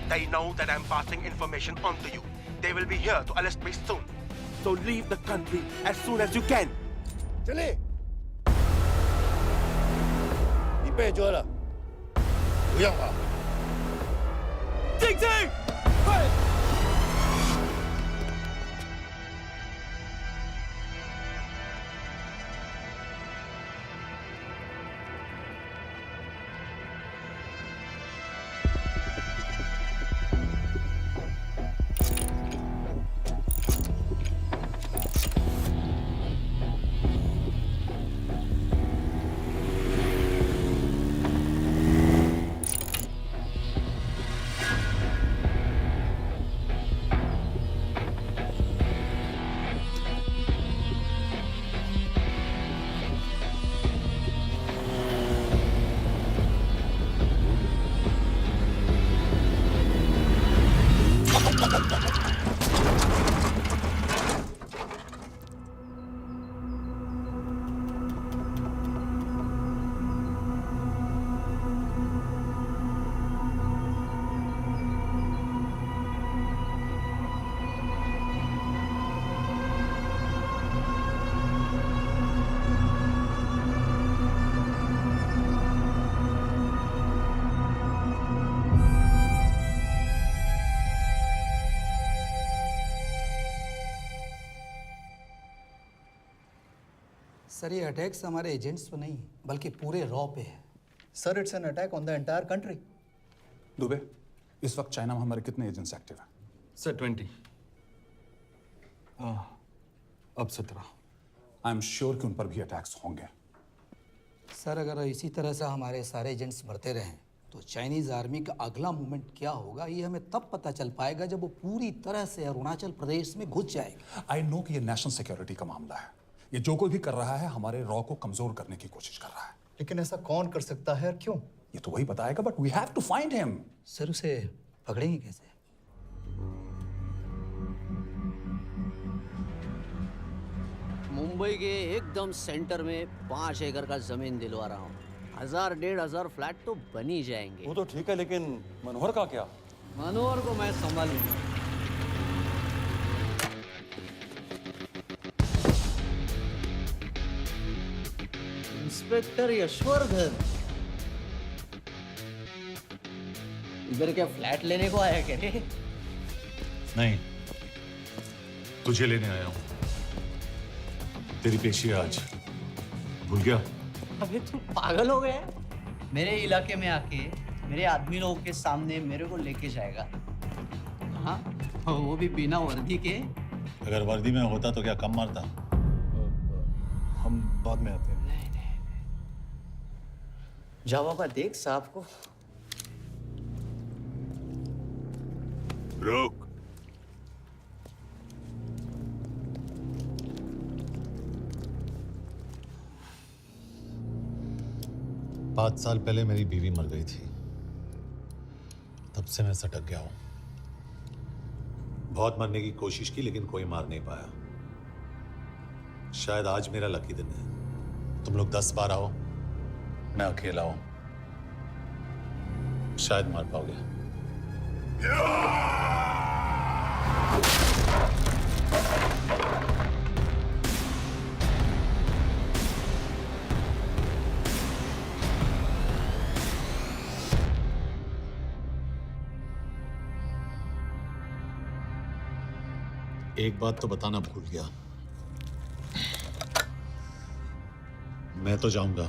They know that I'm passing information on to you. They will be here to arrest me soon. So leave the country as soon as you can. 经理，你被捉了，不要跑。静静，快！सर ये attacks हमारे agents पे नहीं बल्कि पूरे raw पे है। Sir it's an attack on the entire country. Dubey, इस वक्त चाइना में हमारे कितने एजेंट्स एक्टिव हैं? सर 20। अब 17। आई एम श्योर कि उन पर भी अटैक्स होंगे। सर अगर इसी तरह से हमारे सारे एजेंट्स बढ़ते रहें तो चाइनीज आर्मी का अगला मूवमेंट क्या होगा ये हमें तब पता चल पाएगा जब वो पूरी तरह से अरुणाचल प्रदेश में घुस जाएगा। आई नो कि ये नेशनल सिक्योरिटी का मामला है। ये जो कोई भी कर रहा है हमारे रॉ को कमजोर करने की कोशिश कर रहा है। लेकिन ऐसा कौन कर सकता है और क्यों? ये तो वही बताएगा, but we have to find him. Sir उसे पकड़ेंगे कैसे? मुंबई के एकदम सेंटर में 5 एकड़ का जमीन दिलवा रहा हूँ। 1000-1500 फ्लैट तो बन ही जाएंगे। वो तो ठीक है, लेकिन मनोहर का क्या? मनोहर को मैं संभालूंगा। इंस्पेक्टर यशवर्धन, इधर क्या फ्लैट लेने को आया क्या? नहीं, तुझे लेने आया हूं। तेरी पेशी आज भूल गया? अबे तुम पागल हो गए? मेरे इलाके में आके मेरे आदमी लोगों के सामने मेरे को लेके जाएगा? हाँ, वो भी बिना वर्दी के। अगर वर्दी में होता तो क्या कम मारता? हम बाद में आते हैं। जाओ बाबा, देख साहब को। रुक। पाँच साल पहले मेरी बीवी मर गई थी, तब से मैं सटक गया हूं। बहुत मरने की कोशिश की लेकिन कोई मार नहीं पाया। शायद आज मेरा लकी दिन है। तुम लोग 10 बार आओ, मैं अकेला हूं, शायद मार पाओगे। एक बात तो बताना भूल गया, मैं तो जाऊंगा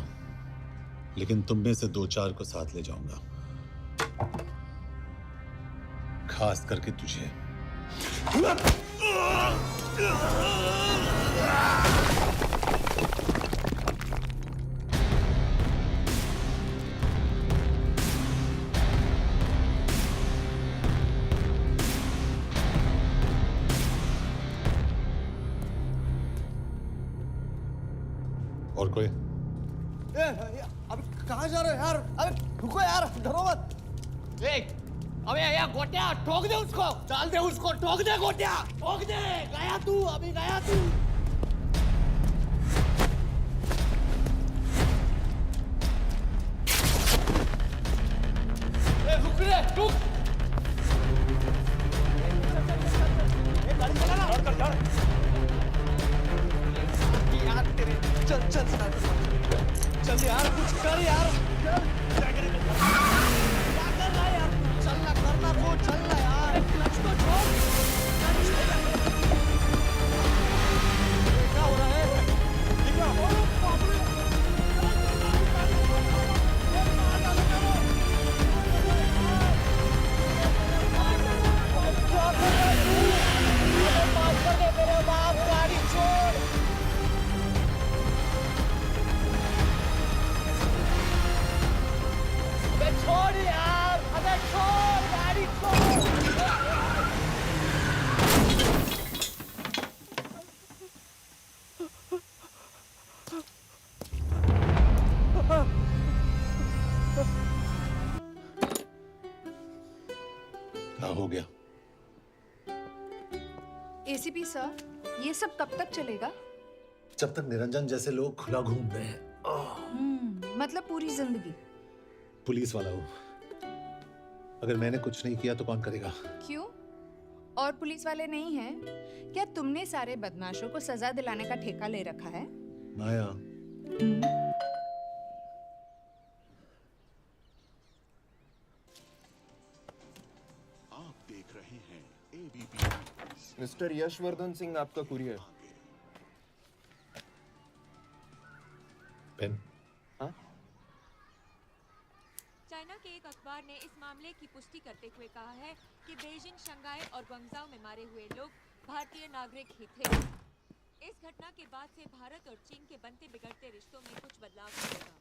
लेकिन तुम में से 2-4 को साथ ले जाऊंगा, खास करके तुझे। और कोई? अबे कहाँ जा रहे हो यार? अबे रुको यार, डरो मत। अबे यार गोटिया, ठोक दे उसको, डाल दे उसको, ठोक दे गोटिया, ठोक दे। गया तू, अभी गया तू। रुक रे, रुक। चल यार कुछ कर यार क्या कर रहा है यार चलना करना तो चलना यार क्लच तो छोड़ क्या हो रहा है क्या हो छोड़ यार अबे छोड़ गाड़ी छोड़ क्या हो गया? एसीपी सर, ये सब कब तक चलेगा? जब तक निरंजन जैसे लोग खुला घूम रहे हैं। मतलब पूरी जिंदगी? पुलिस वाला हूँ, अगर मैंने कुछ नहीं किया तो कौन करेगा? क्यों? और पुलिस वाले नहीं हैं? क्या तुमने सारे बदमाशों को सजा दिलाने का ठेका ले रखा है? माया, आप देख रहे हैं एबीपी। मिस्टर यशवर्धन सिंह आपका कुरियर। पेन। हाँ? चाइना के एक अखबार ने इस मामले की पुष्टि करते हुए कहा है कि बीजिंग, शंघाई और ग्वांगझाओ में मारे हुए लोग भारतीय नागरिक ही थे। इस घटना के बाद से भारत और चीन के बनते बिगड़ते रिश्तों में कुछ बदलाव होगा।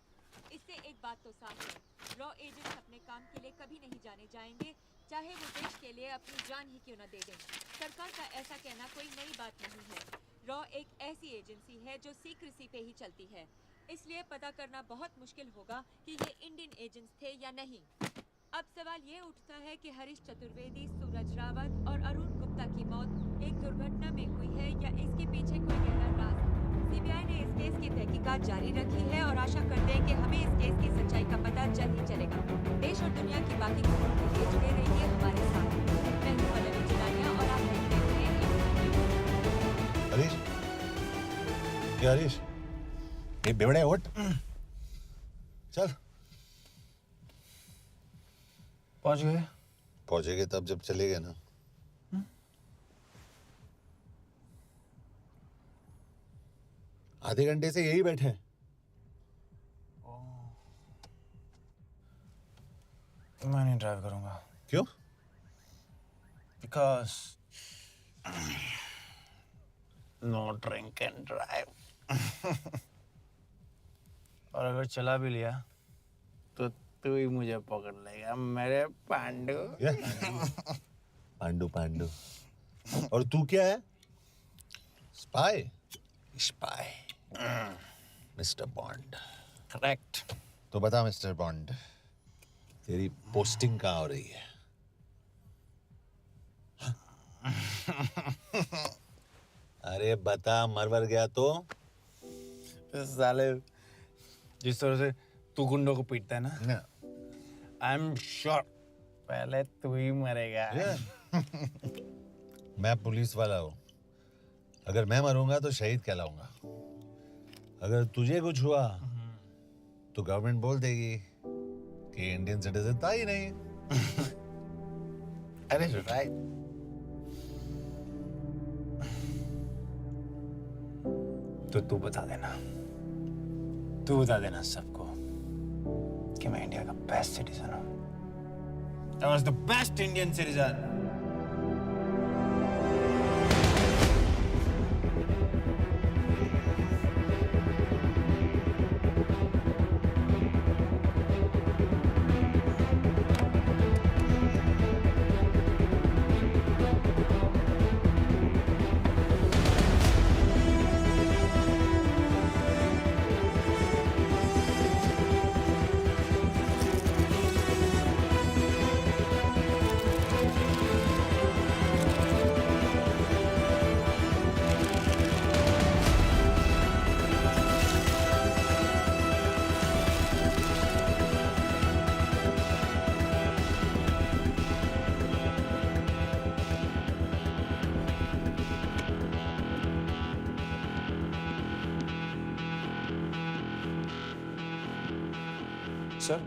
इससे एक बात तो साफ है, रॉ एजेंट्स अपने काम के लिए कभी नहीं जाने जाएंगे, चाहे वो देश के लिए अपनी जान ही क्यों न दे दें। सरकार का ऐसा कहना कोई नई बात नहीं है। रॉ एक ऐसी एजेंसी है जो सीक्रेसी पे ही चलती है, इसलिए पता करना बहुत मुश्किल होगा कि ये इंडियन एजेंट्स थे या नहीं। अब सवाल ये उठता है कि हरीश चतुर्वेदी, सूरज रावत और अरुण गुप्ता की मौत एक दुर्घटना में हुई है या इसके पीछे कोई गहरा राज। सीबीआई ने इस केस की तहकीकात जारी रखी है और आशा करते हैं कि हमें इस केस की सच्चाई का पता जल्द ही चलेगा। देश और दुनिया की बाकी खबरों के लिए जुड़े रहिए हमारे साथ। मैं हूं पल्लवी चिरानिया और आप देख रहे हैं हरीश, क्या हरीश? ये बेवड़े उठ, चल। पहुंच गए? पहुंचेंगे तब जब चलेगा ना। आधे घंटे से यही बैठे हैं। मैं नहीं ड्राइव करूंगा। क्यों? Because no drink and drive. और अगर चला भी लिया तो तू ही मुझे पकड़ लेगा मेरे पांडू। पांडू पांडू। और तू क्या है? Spy? Spy. Mister bond. Correct. तो बता मिस्टर बॉन्ड, तेरी पोस्टिंग कहाँ हो रही है? अरे बता, मरवर गया तो? साले जिस तरह से तू गुंडों को पीटता है ना, आई एम श्योर पहले तू ही मरेगा। मैं पुलिस वाला हूँ, अगर मैं मरूंगा तो शहीद कहलाऊंगा। अगर तुझे कुछ हुआ तो गवर्नमेंट बोल देगी कि इंडियन सिटीजन था ही नहीं। अरे राइट। तो तू बता देना सबको कि मैं इंडिया का बेस्ट सिटीजन हूँ। I was the best Indian citizen. Sir,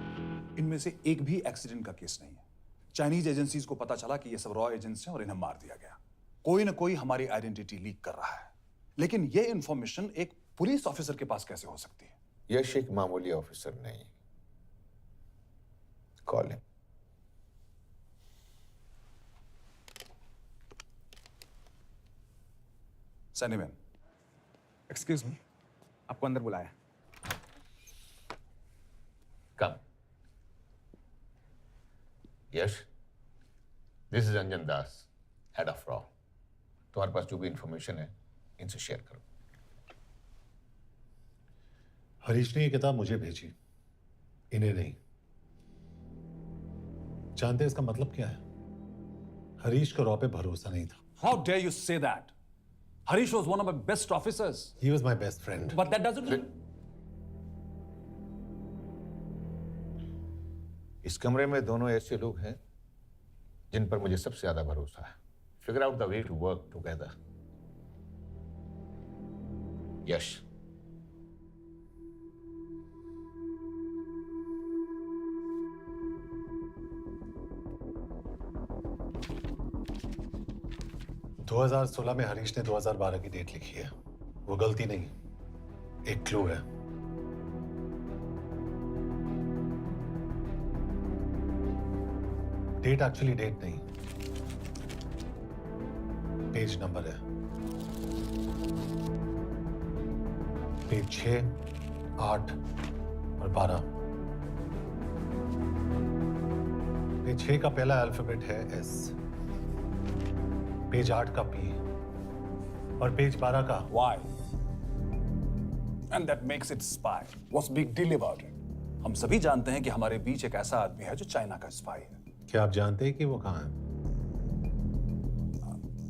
इनमें से एक भी एक्सीडेंट का केस नहीं है। चाइनीज एजेंसीज को पता चला कि ये सब रॉ एजेंट्स हैं और इन्हें मार दिया गया। कोई ना कोई हमारी आइडेंटिटी लीक कर रहा है, लेकिन ये इंफॉर्मेशन एक पुलिस ऑफिसर के पास कैसे हो सकती है? यश एक मामूली ऑफिसर नहीं। Call him. सैनीमैन, एक्सक्यूज मी, आपको अंदर बुलाया। Come. Yash, this is Anjan Das, head of रॉ। तुम्हारे पास जो भी इंफॉर्मेशन है इनसे शेयर करो। हरीश ने ये किताब मुझे भेजी, इन्हें नहीं। जानते हैं इसका मतलब क्या है? हरीश को रॉ पे भरोसा नहीं था। How dare you say that? Harish was one of my best officers. He was my best friend. But that doesn't... इस कमरे में दोनों ऐसे लोग हैं जिन पर मुझे सबसे ज्यादा भरोसा है। Figure out the way to work together. यश, दो 2016 में हरीश ने 2012 की डेट लिखी है। वो गलती नहीं, एक क्लू है। डेट एक्चुअली डेट नहीं, पेज नंबर है। पेज 6, 8 और 12। पेज 6 का पहला अल्फाबेट है एस, पेज 8 का पी और पेज 12 का Why? And that makes it spy. What's big deal about it? हम सभी जानते हैं कि हमारे बीच एक ऐसा आदमी है जो चाइना का स्पाई है। क्या आप जानते हैं कि वो कहाँ है?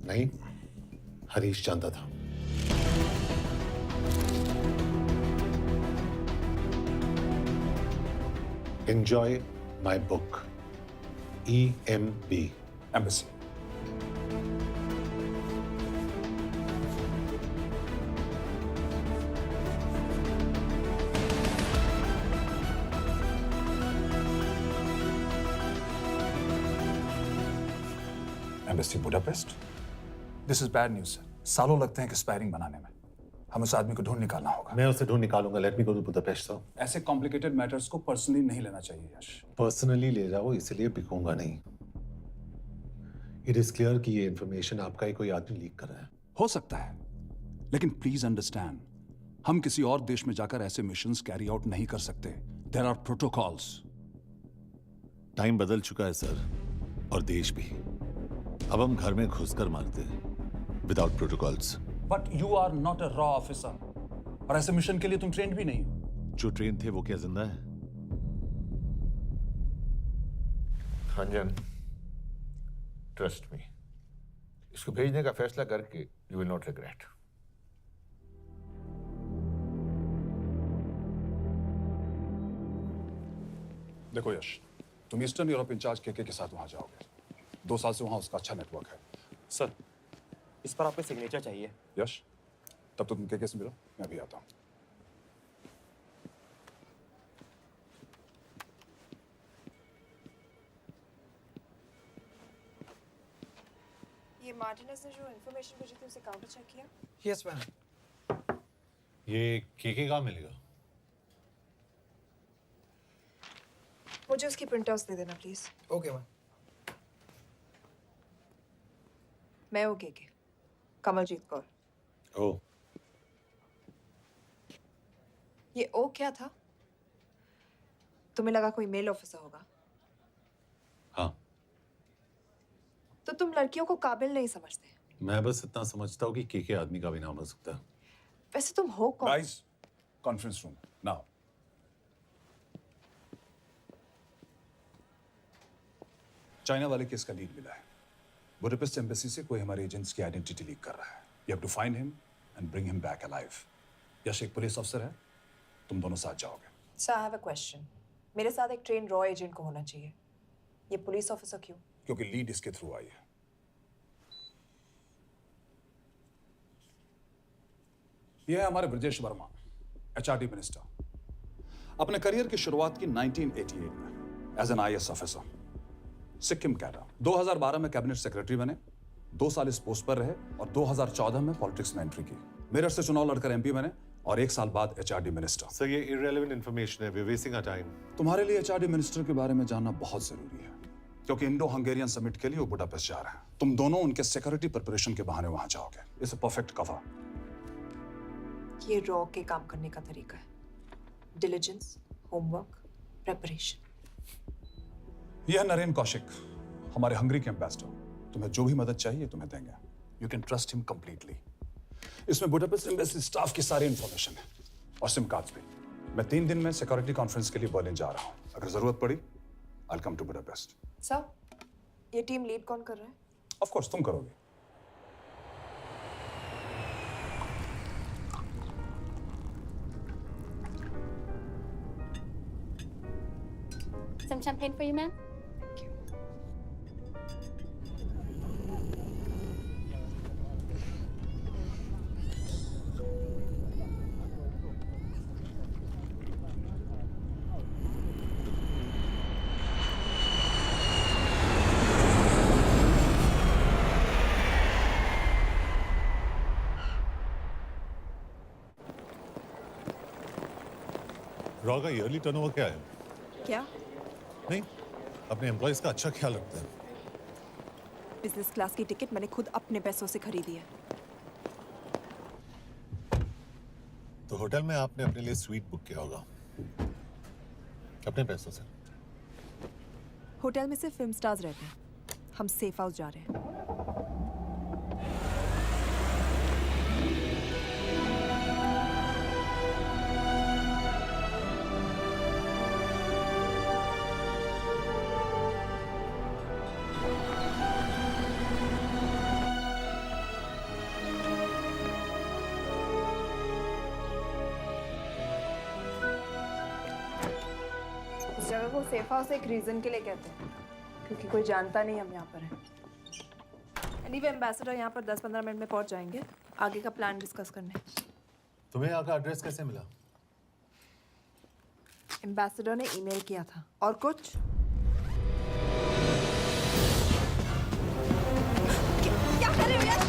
नहीं, हरीश जानता था। Enjoy my book. EMB. Embassy. Embassy Budapest? This is bad news, sir. सालों लगते हैं एक्सपायरिंग बनाने में। हम उस आदमी को ढूंढ निकालना होगा। मैं उसे ढूंढ निकालूंगा। Let me go to Budapest sir. ऐसे कॉम्प्लिकेटेड मैटर्स को पर्सनली नहीं लेना चाहिए यश। पर्सनली ले जाओ, इसलिए बिकूंगा नहीं। इट इज क्लियर कि ये इंफॉर्मेशन आपका ही कोई आदमी लीक कर रहा है। हो सकता है, लेकिन प्लीज अंडरस्टैंड, हम किसी और देश में जाकर ऐसे मिशंस कैरी आउट नहीं कर सकते। There are protocols. टाइम बदल चुका है सर, और देश भी। अब हम घर में घुसकर मारते हैं without protocols. But you are not a रॉ ऑफिसर, और ऐसे मिशन के लिए तुम ट्रेंड भी नहीं हो। जो ट्रेन थे वो क्या जिंदा है? अंजन, ट्रस्ट मी, इसको भेजने का फैसला करके यू विल नॉट रिग्रेट। देखो यश, तुम ईस्टर्न यूरोप इंचार्ज के साथ वहां जाओगे। 2 साल से वहां उसका अच्छा नेटवर्क है। सर, इस पर आपके सिग्नेचर चाहिए। यश, तब तो तुम के से मिलो, मैं भी आता हूं। ये मार्टिनेज ने जो इन्फॉर्मेशन भेजी थी उसे काउंटर चेक किया? Yes ma'am. ये के कहाँ मिलेगा? मुझे उसकी प्रिंटआउट्स दे देना प्लीज। Okay ma'am. मैं हूँ के कमलजीत कौर। ओ, ये ओ क्या था? तुम्हें लगा कोई मेल ऑफिसर होगा? हाँ। तो तुम लड़कियों को काबिल नहीं समझते? मैं बस इतना समझता हूँ कि के आदमी का भी नाम हो सकता है। वैसे तुम हो कौन? Guys, conference room now. China वाले केस का लीड मिला है। बुडापेस्ट एम्बेसी से कोई हमारे एजेंट्स की आइडेंटिटी लीक कर रहा है। You have to find him and bring him back alive. Yash एक पुलिस ऑफिसर है, तुम दोनों साथ जाओगे। Sir, I have a question. मेरे साथ एक ट्रेन रॉ एजेंट को होना चाहिए, ये पुलिस ऑफिसर क्यों? क्योंकि लीड इसके थ्रू आई है। ये है हमारे ब्रजेश वर्मा, HRD मिनिस्टर। अपने करियर की शुरुआत की 1988 में as an IAS officer, Sikkim cadre. 2012 में कैबिनेट सेक्रेटरी बने, 2 साल इस पोस्ट पर रहे और 2014 में पॉलिटिक्स में एंट्री की। मेरठ से चुनाव लड़कर MP बने और 1 साल बाद HRD मिनिस्टर। सर ये irrelevant information है, we're wasting our time। तुम्हारे लिए HRD मिनिस्टर के बारे में जानना बहुत जरूरी है, क्योंकि इंडो हंगेरियन समिट के लिए वो बुडापेस्ट जा रहे हैं। तुम दोनों उनके सिक्योरिटी प्रिपरेशन के बहाने वहां जाओगे। It's a perfect cover. ये रॉ के काम करने का तरीका है। Diligence, homework, preparation. यह नरेन कौशिक, हमारे हंगरी के एम्बेसडर। तुम्हें जो भी मदद चाहिए तुम्हें देंगे। You can trust him completely. इसमें बुडापेस्ट एम्बेसी स्टाफ की सारी इंफॉर्मेशन है और सिम कार्ड्स भी। मैं 3 दिन में सिक्योरिटी कॉन्फ्रेंस के लिए बर्लिन जा रहा हूँ। अगर जरूरत पड़ी I'll come to Budapest। Sir, ये टीम लीड कौन कर रहा है? Of course, तुम करोगे। Some champagne for you, ma'am? Raw का ईयरली टर्नओवर क्या है? क्या? नहीं, अपने एम्प्लॉइज का अच्छा ख्याल रखते हैं। बिजनेस क्लास की टिकट मैंने खुद अपने पैसों से खरीदी है। तो होटल में आपने अपने लिए स्वीट बुक किया होगा अपने पैसों से। होटल में सिर्फ फिल्म स्टार्स रहते हैं। हम सेफ हाउस जा रहे हैं। इस जगह को सेफ हाउस एक रीजन के लिए कहते हैं, क्योंकि कोई जानता नहीं हम यहाँ पर हैं। एनीवे एम्बेसडर यहाँ पर 10-15 मिनट में पहुँच जाएंगे आगे का प्लान डिस्कस करने। तुम्हें यहाँ का एड्रेस कैसे मिला? एम्बेसडर ने ईमेल किया था। और कुछ? क्या कर रहे हो यार?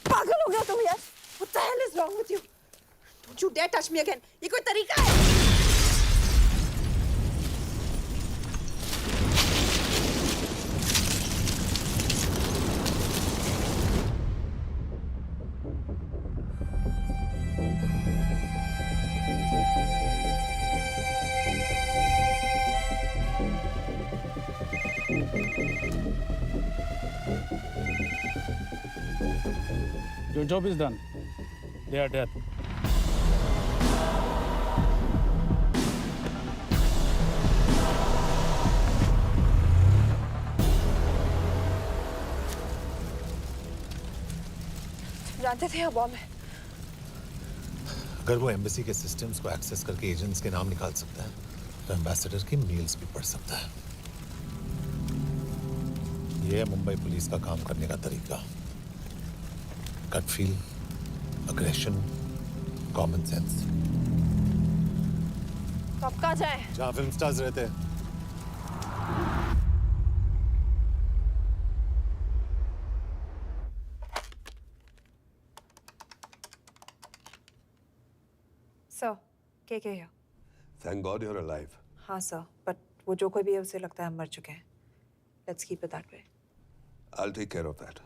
पागल हो गया तुम यार? What the hell is wrong with you? Don't you dare touch me again. ये कोई तरीका है? Your job is done. They are dead. जानते थे बॉम्ब है। अगर वो एम्बेसी के सिस्टम्स को एक्सेस करके एजेंट्स के नाम निकाल सकता है, तो एम्बेसडर की मेल्स भी पढ़ सकता है। ये है मुंबई पुलिस का काम करने का तरीका। Gut feel, aggression, common sense. तो अब कहाँ जाए? जहाँ फिल्म स्टार्स रहते हैं। सर, के here? Thank God you're alive. हाँ सर, but वो जो कोई भी है उसे लगता है हम मर चुके हैं। Let's keep it that way. I'll take care of that.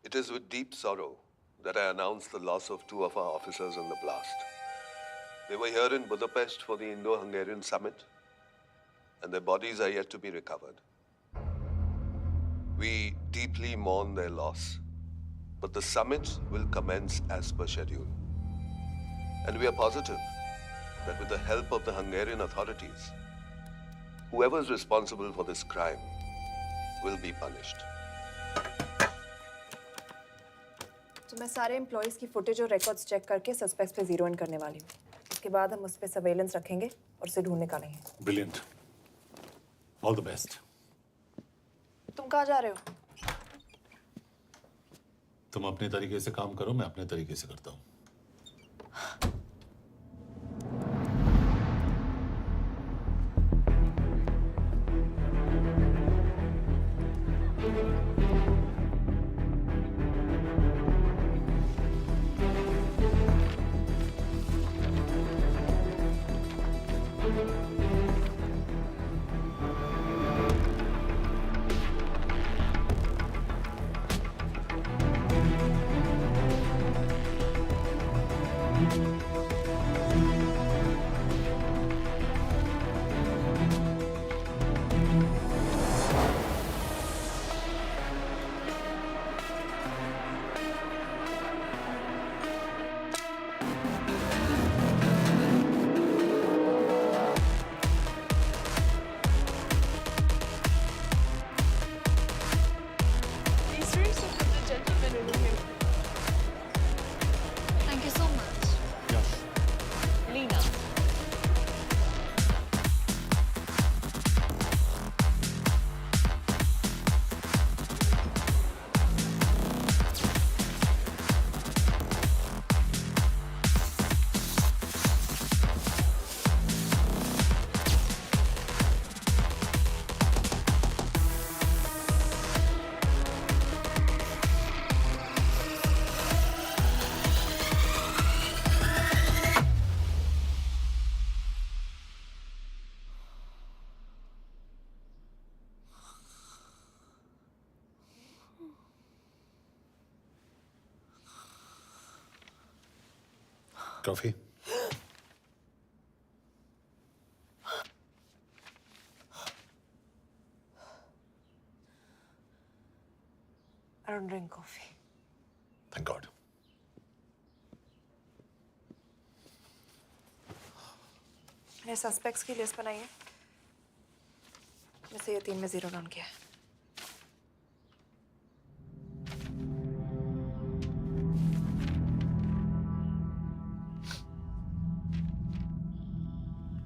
It is with deep sorrow that I announce the loss of 2 of our officers in the blast. They were here in Budapest for the Indo-Hungarian summit, and their bodies are yet to be recovered. We deeply mourn their loss, but the summit will commence as per schedule. And we are positive that with the help of the Hungarian authorities, whoever is responsible for this crime will be punished. तो मैं सारे employees की footage और records check करके suspects पे zero in करने वाली हूँ। उसके बाद हम उस पर सर्वेलेंस रखेंगे और उसे ढूंढ निकालेंगे। Brilliant, all the best. तुम कहाँ जा रहे हो? तुम अपने तरीके से काम करो, मैं अपने तरीके से करता हूँ। Thank you so much. Lena. Trophy. I don't drink coffee. Thank God. मैंने सस्पेक्ट्स की लिस्ट बनाई है। वैसे ये 3 में जीरो डाउन किया है।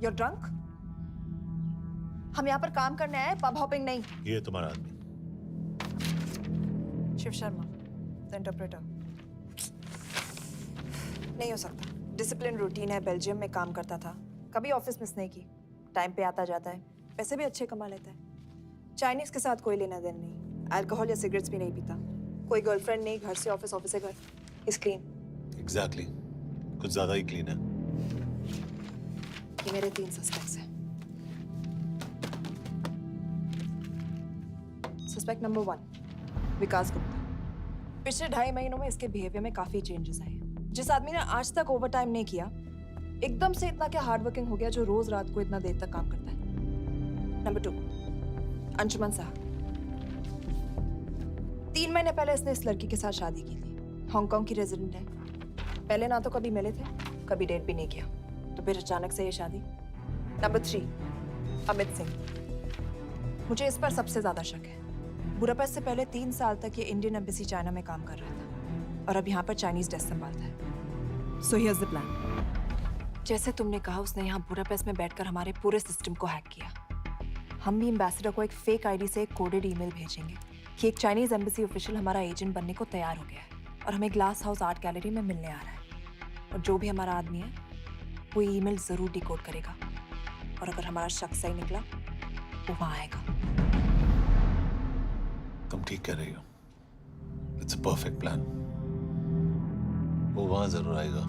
You're drunk? हम यहाँ पर काम करने आए, पब हॉपिंग नहीं। ये तुम्हारा आदमी। Shiv Sharma, the interpreter. नहीं हो सकता। डिसिप्लिन रूटीन है, बेल्जियम में काम करता था, कभी ऑफिस मिस नहीं की, टाइम पे आता जाता है, पैसे भी अच्छे कमा लेता है। चाइनीज के साथ कोई लेना देना नहीं, अल्कोहल या सिगरेट्स भी नहीं पीता, कोई गर्लफ्रेंड नहीं, घर से ऑफिस, ऑफिस से घर। Is clean. एग्जैक्टली, कुछ ज्यादा ही क्लीन है। ये मेरे 3 सस्पेक्ट्स हैं। सस्पेक्ट नंबर 1, विकास गुप्ता। पिछले 2.5 महीनों में इसके बिहेवियर में काफी चेंजेस आए। जिस आदमी ने आज तक ओवर टाइम नहीं किया, एकदम से इतना क्या हार्ड वर्किंग हो गया जो रोज रात को इतना देर तक काम करता है। नंबर 2, अंशुमन साहब। 3 महीने पहले इसने इस लड़की के साथ शादी की थी, हांगकांग की रेजिडेंट है। पहले ना तो कभी मिले थे, कभी डेट भी नहीं किया, तो फिर अचानक से ये शादी। नंबर 3, अमित सिंह। मुझे इस पर सबसे ज्यादा शक है। बुडापेस्ट से पहले 3 साल तक ये इंडियन एम्बेसी चाइना में काम कर रहा था और अब यहाँ पर चाइनीज डेस्क संभालता है। So here's the plan. जैसे तुमने कहा, उसने यहाँ बुडापेस्ट में बैठकर हमारे पूरे सिस्टम को हैक किया। हम भी एम्बेसडर को एक फेक आईडी से एक कोडेड ईमेल भेजेंगे कि एक चाइनीज एम्बेसी ऑफिशियल हमारा एजेंट बनने को तैयार हो गया है और हमें ग्लास हाउस आर्ट गैलरी में मिलने आ रहा है। और जो भी हमारा आदमी है वो ईमेल जरूर डिकोड करेगा और अगर हमारा शक सही निकला वो वहां आएगा। तुम ठीक कह रही हो। It's a perfect plan. वो वहां जरूर आएगा।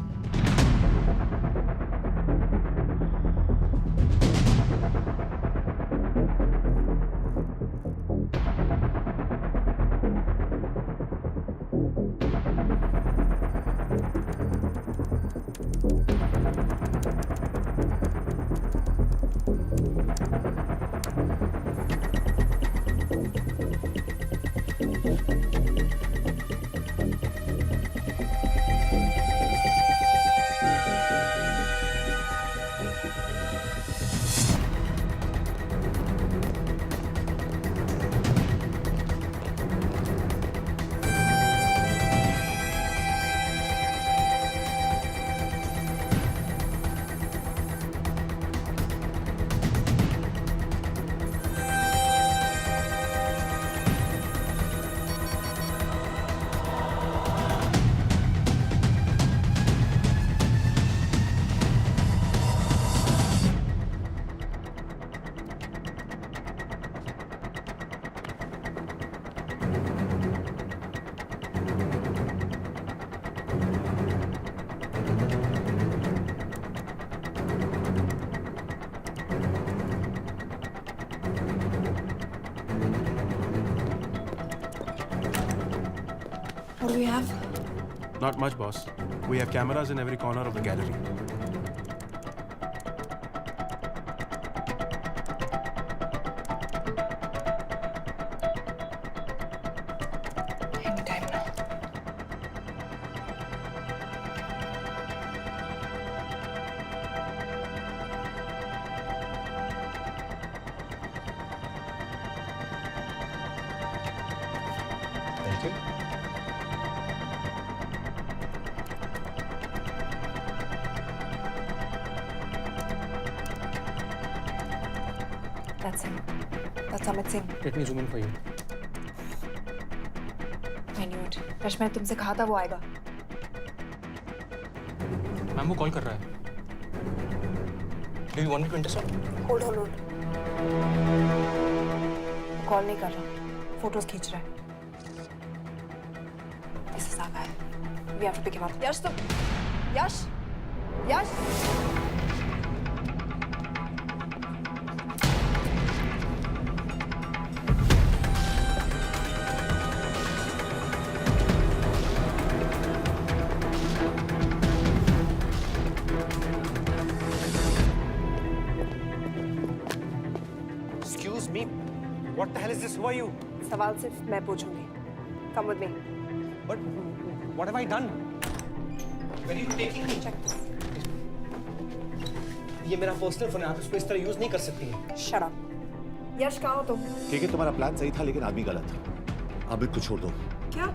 we have? Not much, boss. We have cameras in every corner of the gallery. Any time now. Thank you. That's him. That's Amit Singh. Let me zoom in for you. I knew it. Rush मैंने तुमसे कहा था वो आएगा. Ma'am वो call कर रहा है. Do you want me to intercept? Hold. Call नहीं कर रहा. फोटोज खींच रहा है. इससे साफ है. We have to pick him up. यश तुम. यश. Excuse me. What the hell is this? Who are you? सवाल सिर्फ मैं पूछूंगी. Come with me. But what have I done? Where are you taking me? Check this. ये मेरा personal phone है. आप इसको इस तरह यूज नहीं कर सकती हैं. Shut up. यश कहाँ हो तुम? ठीक है, तुम्हारा प्लान सही था लेकिन आदमी गलत. अमित को छोड़ दो. क्या?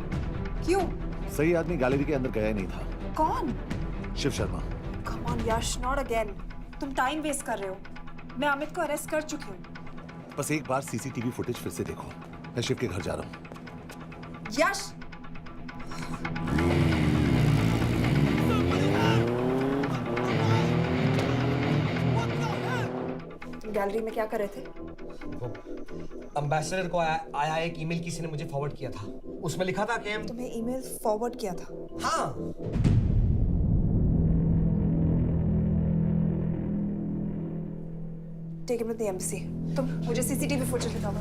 क्यों? सही आदमी गैलरी के अंदर गया ही नहीं था. कौन? Shiv Sharma. Come on Yash, not again. तुम टाइम वेस्ट कर रहे हो. मैं अमित को अरेस्ट कर चुकी हूँ. बस एक बार सीसीटीवी फुटेज फिर से देखो. मैं शिव के घर जा रहा हूँ. यश! तुम गैलरी में क्या कर रहे थे? एम्बेसडर को आया एक ईमेल किसी ने मुझे फॉरवर्ड किया था. उसमें लिखा था कि हम तुम्हें ईमेल फॉरवर्ड किया था? हाँ. Take him to the embassy. तुम मुझे सीसीटीवी फुटेज दिखाओ.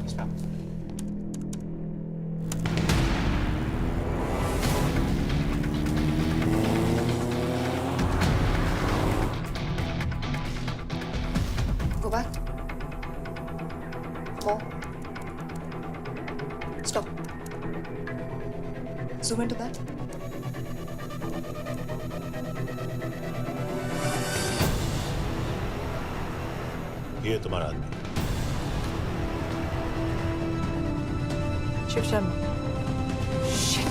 Go back. More. Stop. Zoom into that. ये तुम्हारा आदमी. शिव शर्मा. Shit.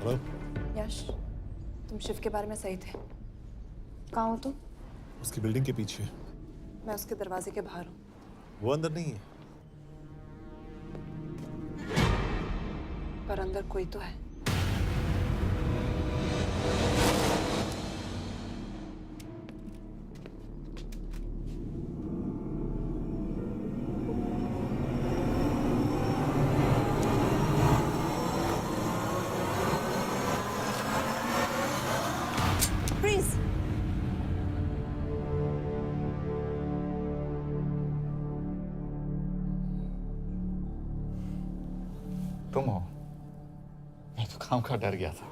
हेलो यश, तुम शिव के बारे में सही थे। कहाँ हो तुम? उसकी बिल्डिंग के पीछे। मैं उसके दरवाजे के बाहर हूँ। वो अंदर नहीं है। पर अंदर कोई तो है। Freeze! तुम हो? मैं तो काम का डर गया था।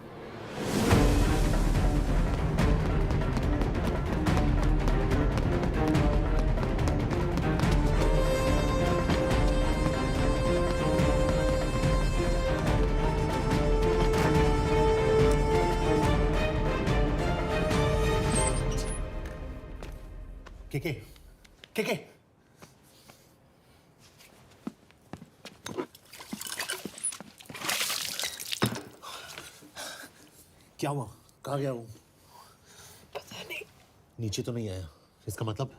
के क्या हुआ? कहाँ गया वो? पता नहीं। नीचे तो नहीं आया, इसका मतलब?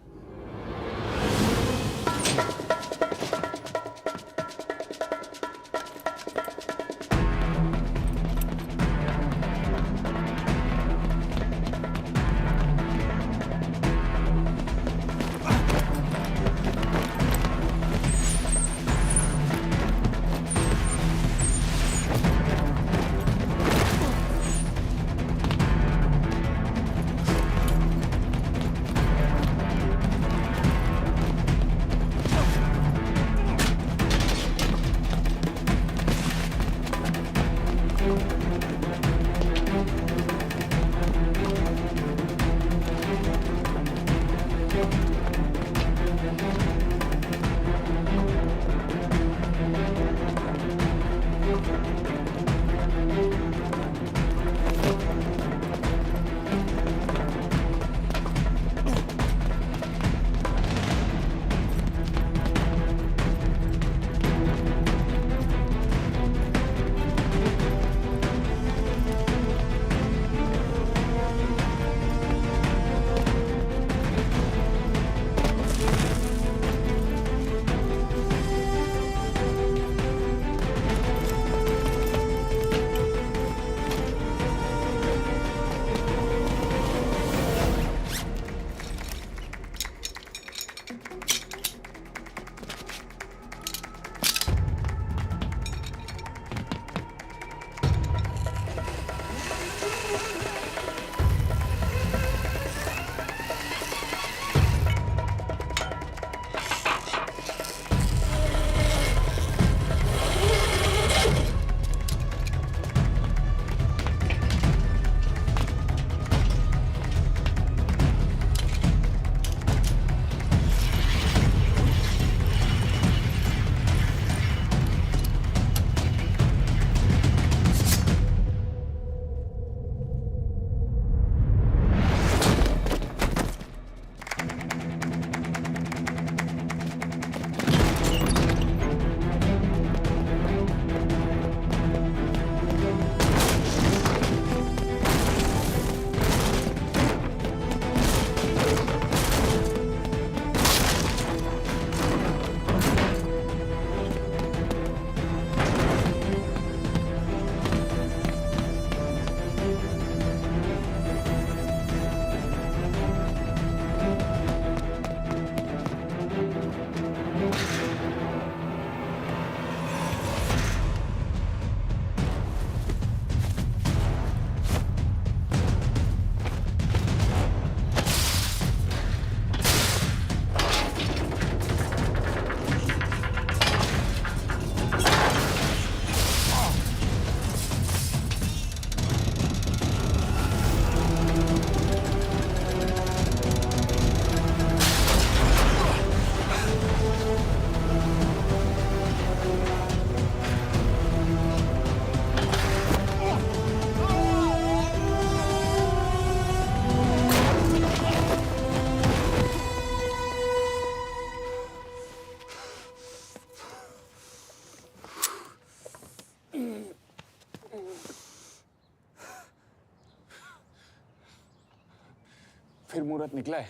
आखिर मुहूर्त निकला है।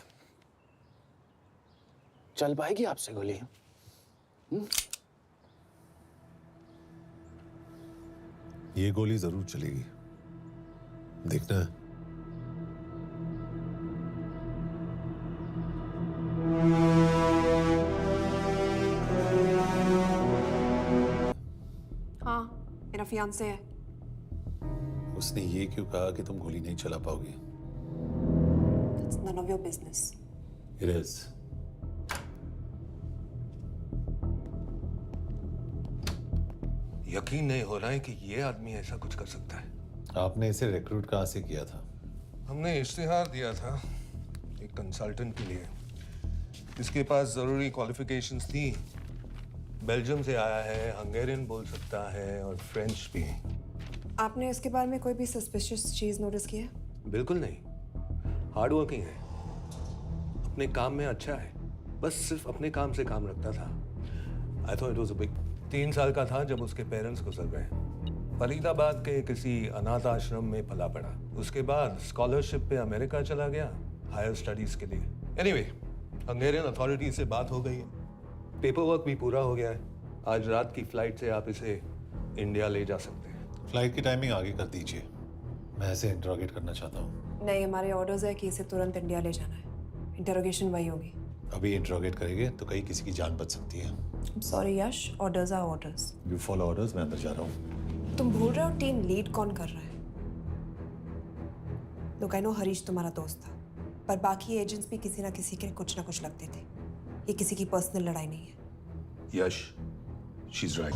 चल पाएगी आपसे गोली? ये गोली जरूर चलेगी, देखना। हाँ, मेरा फियांसे है। उसने ये क्यों कहा कि तुम गोली नहीं चला पाओगी? It's none of your business. It is. यकीन नहीं हो रहा है कि ये आदमी ऐसा कुछ कर सकता है। आपने इसे रिक्रूट कहाँ से किया था? हमने इश्तिहार दिया था एक कंसल्टेंट के लिए, जिसके पास जरूरी क्वालिफिकेशंस थी। बेल्जियम से आया है, हंगेरियन बोल सकता है और फ्रेंच भी। आपने इसके बारे में कोई भी सस्पिशियस चीज नोटिस की है? बिल्कुल नहीं, हार्ड वर्किंग है, अपने काम में अच्छा है, बस सिर्फ अपने काम से काम रखता था। I thought it was a big. 3 साल का था जब उसके पेरेंट्स गुजर गए। फरीदाबाद के किसी अनाथ आश्रम में पला पड़ा। उसके बाद स्कॉलरशिप पे अमेरिका चला गया हायर स्टडीज के लिए। एनीवे, हंगेरियन अथॉरिटी से बात हो गई है, पेपर वर्क भी पूरा हो गया है। आज रात की फ्लाइट से आप इसे इंडिया ले जा सकते हैं। फ्लाइट की टाइमिंग आगे कर दीजिए, मैं इसे इंटरोगेट करना चाहता हूँ। नहीं, हमारे ऑर्डर्स है कि इसे तुरंत इंडिया ले जाना है। इंटरोगेशन वही होगी। अभी इंटरोगेट करेंगे तो कहीं किसी की जान बच सकती है। Sorry Yash, orders are orders. You follow orders, मैं अंदर जा रहा हूँ। तुम भूल रहे हो टीम लीड कौन कर रहा है? लोग आई नो हरीश तुम्हारा दोस्त था, पर बाकी एजेंट्स भी किसी ना किसी के कुछ ना कुछ लगते थे। ये किसी की पर्सनल लड़ाई नहीं है। Yash, she is right.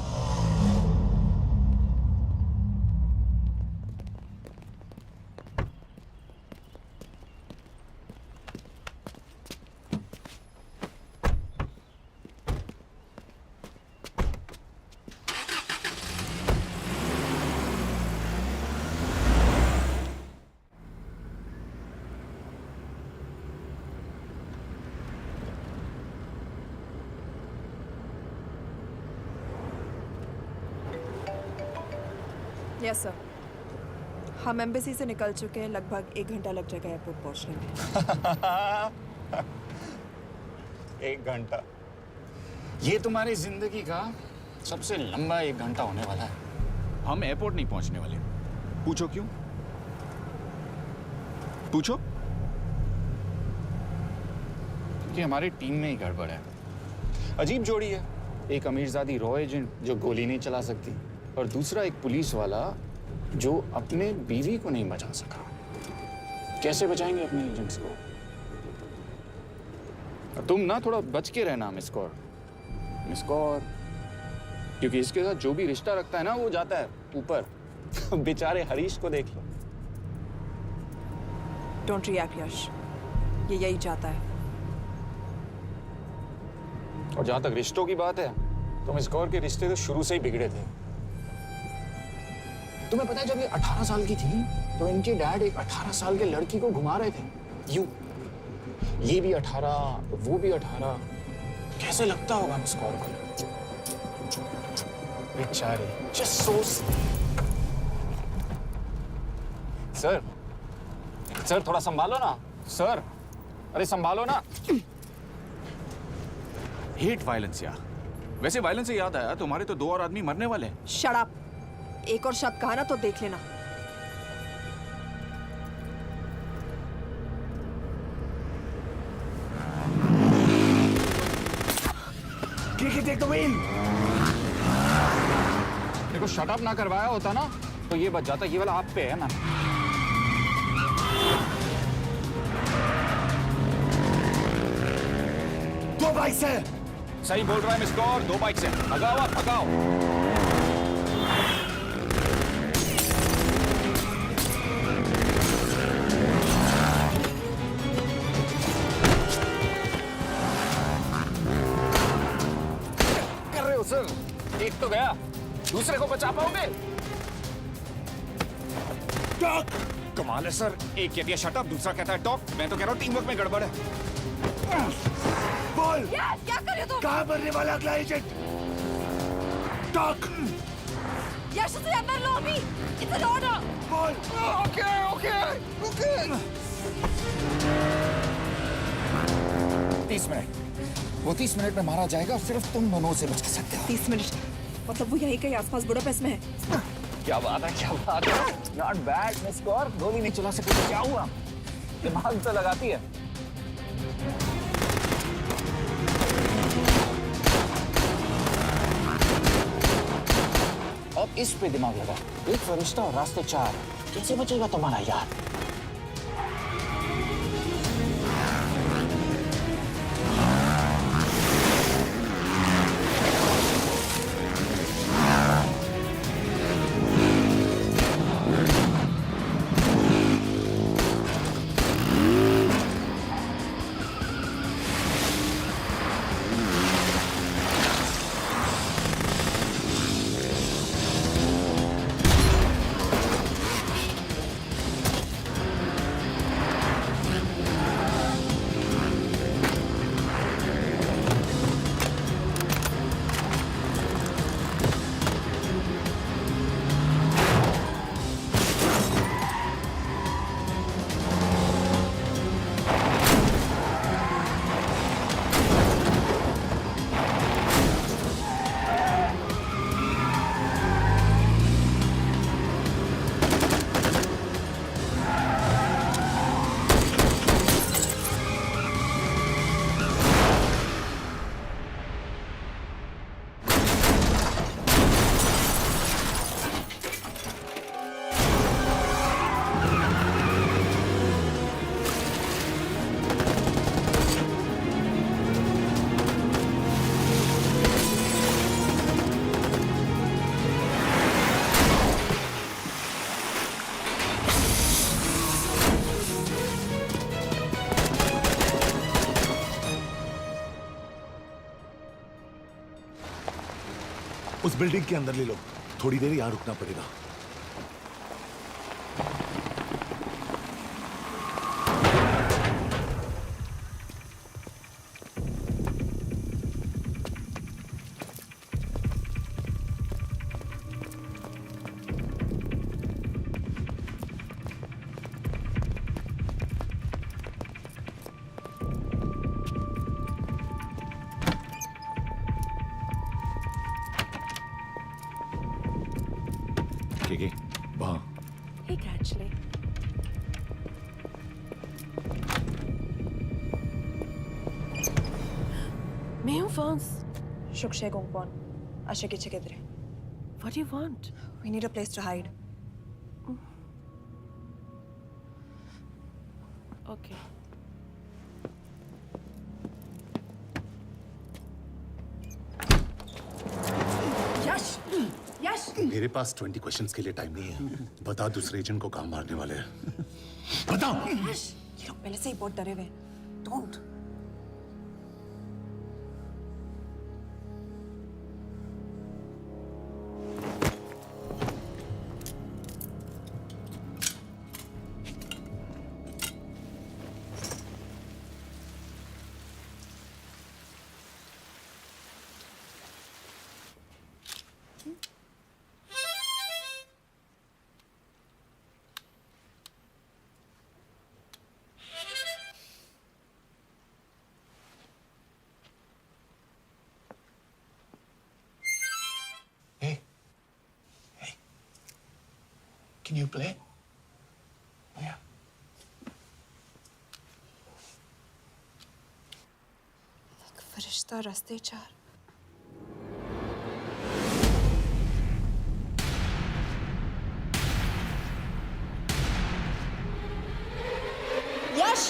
Yes sir, हम एम्बेसी से निकल चुके हैं। लगभग 1 घंटा लग जाएगा एयरपोर्ट पहुंचने में। 1 घंटा? ये तुम्हारी जिंदगी का सबसे लंबा 1 घंटा होने वाला है। हम एयरपोर्ट नहीं पहुंचने वाले। पूछो क्यों? पूछो। क्योंकि हमारी टीम में ही गड़बड़ है। अजीब जोड़ी है, एक अमीरजादी रॉ एजेंट जो गोली नहीं चला सकती, और दूसरा एक पुलिस वाला जो अपने बीवी को नहीं बचा सका। कैसे बचाएंगे अपने एजेंट्स को? तुम ना थोड़ा बच के रहना मिस कौर। मिस कौर, क्योंकि इसके साथ जो भी रिश्ता रखता है ना वो जाता है ऊपर। बेचारे हरीश को देख लो। डोंट रिएक्ट यश, ये यही चाहता है। और जहां तक रिश्तों की बात है, तो मिस कौर के रिश्ते तो शुरू से ही बिगड़े थे। तुम्हें पता है जब ये 18 साल की थी तो इनके डैड एक 18 साल के लड़की को घुमा रहे थे यूं। ये भी 18, वो भी 18। कैसे लगता होगा मिस कौर को? बेचारे, जस्ट सो। सर थोड़ा संभालो ना सर। अरे संभालो ना। हेट वायलेंस यार। वैसे वायलेंस से याद आया, तुम्हारे तो 2 और आदमी मरने वाले हैं। Shut up. एक और शब्द कहा ना तो देख लेना। Take the wheel. देखो शट अप ना करवाया होता ना तो ये बच जाता। ये वाला आप पे है ना। दो बाइक्स है। सही बोल रहा है मिस कौर, 2 बाइक्स है। भगाओ आप, भगाओ। सर एक तो गया, दूसरे को बचा पाओगे? टॉक। कमाल है सर, एक कहती है शट अप, दूसरा कहता है टॉक। मैं तो कह रहा हूँ टीम वर्क में गड़बड़ है। बोल क्या कर रहे हो तुम? कहाँ मरने वाला अगला एजेंट? टॉक। यश से अंदर लो अभी। It's an order. बोल। Okay okay okay. वो 30 मिनट में मारा जाएगा, सिर्फ तुम दोनों से बच सकते हो। 30 मिनट मतलब वो यहीं कहीं आसपास बुडापेस्ट में है। क्या बात है, क्या बात है। नॉट बैड मिस कौर, गोली नहीं चला सके तो क्या हुआ, दिमाग तो लगाती है। अब इस पे दिमाग लगा, एक फरिश्ता और रास्ते 4, कैसे बचेगा तुम्हारा यार। उस बिल्डिंग के अंदर ले लो, थोड़ी देर यहां रुकना पड़ेगा। वहां ठीक है एक्चुअली। मैं हूँ फ्रांस। शुक्शे गोंगपॉन। आशा की चिकित्रे। What do you want? We need a place to hide. Okay. यश! यश! मेरे पास 20 क्वेश्चंस के लिए टाइम नहीं है। बता दूसरे एजेंट को कहाँ मारने वाले हैं। बताओ। यश! ये लोग पहले से ही बहुत डरे हुए हैं। Don't. Can you play? Yeah. एक फरिश्ता रास्ते 4। यश!